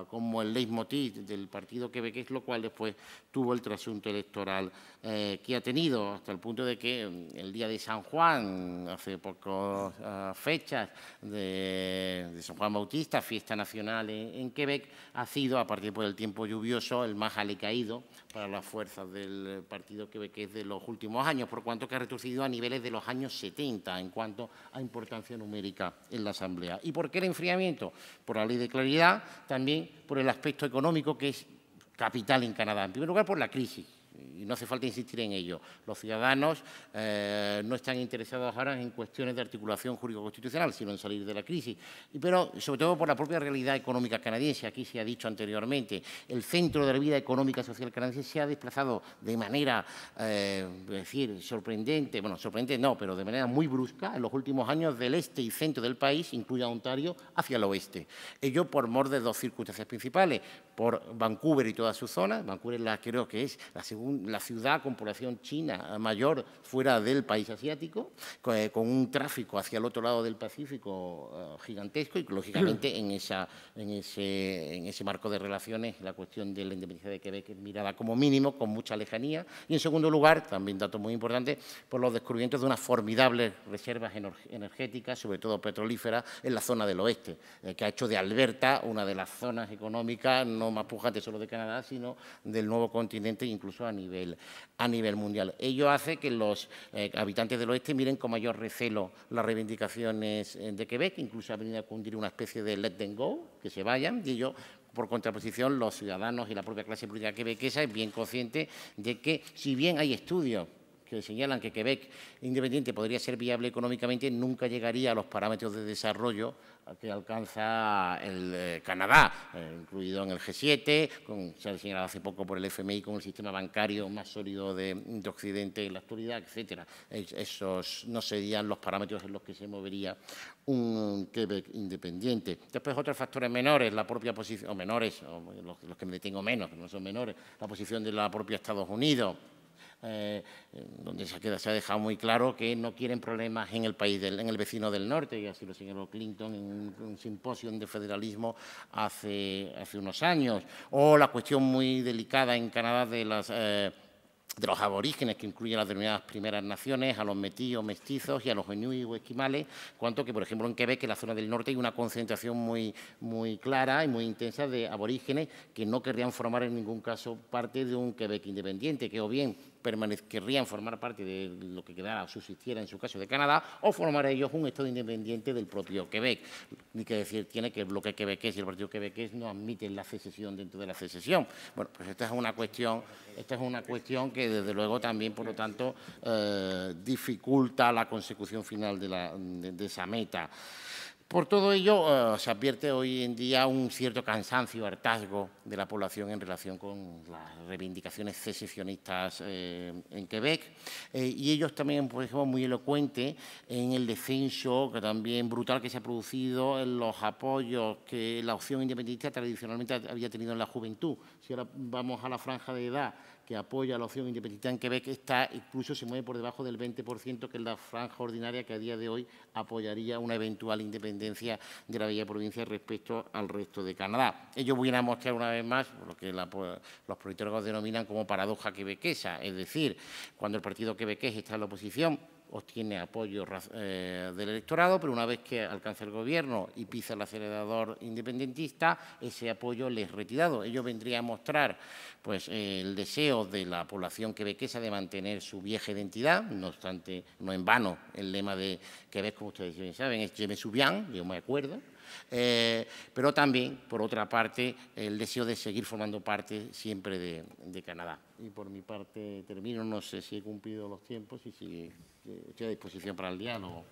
[SPEAKER 4] como el leitmotiv del Partido quebequés, lo cual después tuvo el trasunto electoral que ha tenido, hasta el punto de que el día de San Juan, hace pocas fechas de San Juan Bautista, fiesta nacional en Quebec, ha sido, a partir del tiempo lluvioso, el más alicaído para las fuerzas del Partido quebequés de los últimos años, por cuanto que ha retrocedido a niveles de los años 70 en cuanto a importancia numérica en la Asamblea. ¿Y por qué el enfriamiento? Por la ley de claridad, también por el aspecto económico que es capital en Canadá. En primer lugar, por la crisis. Y no hace falta insistir en ello. Los ciudadanos no están interesados ahora en cuestiones de articulación jurídico-constitucional, sino en salir de la crisis. Pero, sobre todo, por la propia realidad económica canadiense. Aquí se ha dicho anteriormente, el centro de la vida económica y social canadiense se ha desplazado de manera, sorprendente, bueno, sorprendente no, pero de manera muy brusca en los últimos años del este y centro del país, incluye a Ontario, hacia el oeste. Ello por mor de dos circunstancias principales, por Vancouver y toda su zona. Vancouver creo que es la ciudad con población china mayor fuera del país asiático, con un tráfico hacia el otro lado del Pacífico gigantesco y, lógicamente, en ese marco de relaciones, la cuestión de la independencia de Quebec es mirada como mínimo, con mucha lejanía. Y, en segundo lugar, también dato muy importante, por los descubrimientos de unas formidables reservas energéticas, sobre todo petrolíferas, en la zona del oeste, que ha hecho de Alberta una de las zonas económicas no más pujantes solo de Canadá, sino del nuevo continente, incluso a nivel mundial. Ello hace que los habitantes del oeste miren con mayor recelo las reivindicaciones de Quebec, incluso ha venido a cundir una especie de let them go, que se vayan, y ello, por contraposición, los ciudadanos y la propia clase política quebequesa es bien consciente de que, si bien hay estudios que señalan que Quebec independiente podría ser viable económicamente, nunca llegaría a los parámetros de desarrollo que alcanza el Canadá, incluido en el G7, se ha señalado hace poco por el FMI con el sistema bancario más sólido de Occidente en la actualidad, etcétera. Esos no serían los parámetros en los que se movería un Quebec independiente. Después, otros factores menores, la propia posición, o menores, o los que me detengo menos, que no son menores, la posición de la propia Estados Unidos, donde se ha dejado muy claro que no quieren problemas en el país, en el vecino del norte, y así lo señaló Clinton en un simposio de federalismo hace unos años, o la cuestión muy delicada en Canadá de los aborígenes, que incluyen las denominadas primeras naciones, a los metis o mestizos y a los inuit o esquimales, cuanto que, por ejemplo, en Quebec, en la zona del norte, hay una concentración muy clara y muy intensa de aborígenes que no querrían formar en ningún caso parte de un Quebec independiente, que o bien querrían formar parte de lo que quedara o subsistiera en su caso de Canadá, o formar ellos un Estado independiente del propio Quebec. Ni que decir tiene que el bloque quebequés y el partido quebequés no admiten la secesión dentro de la secesión. Bueno, pues esta es una cuestión que desde luego también, por lo tanto, dificulta la consecución final de esa meta. Por todo ello, se advierte hoy en día un cierto cansancio, hartazgo de la población en relación con las reivindicaciones secesionistas en Quebec, y ellos también, por ejemplo, muy elocuente en el descenso que también brutal que se ha producido en los apoyos que la opción independentista tradicionalmente había tenido en la juventud. Si ahora vamos a la franja de edad que apoya la opción independentista en Quebec, incluso se mueve por debajo del 20%, que es la franja ordinaria que a día de hoy apoyaría una eventual independencia de la bella provincia respecto al resto de Canadá. Ello viene a mostrar una vez más lo que los politólogos denominan como paradoja quebequesa, es decir, cuando el partido quebequés está en la oposición, obtiene apoyo del electorado, pero una vez que alcanza el gobierno y pisa el acelerador independentista, ese apoyo le es retirado. Ello vendría a mostrar pues, el deseo de la población quebequesa de mantener su vieja identidad, no obstante, no en vano el lema de Quebec, como ustedes bien saben, es «Je me souviens», yo me acuerdo. Pero también, por otra parte, el deseo de seguir formando parte siempre de Canadá. Y por mi parte termino, no sé si he cumplido los tiempos y si estoy a disposición para el diálogo.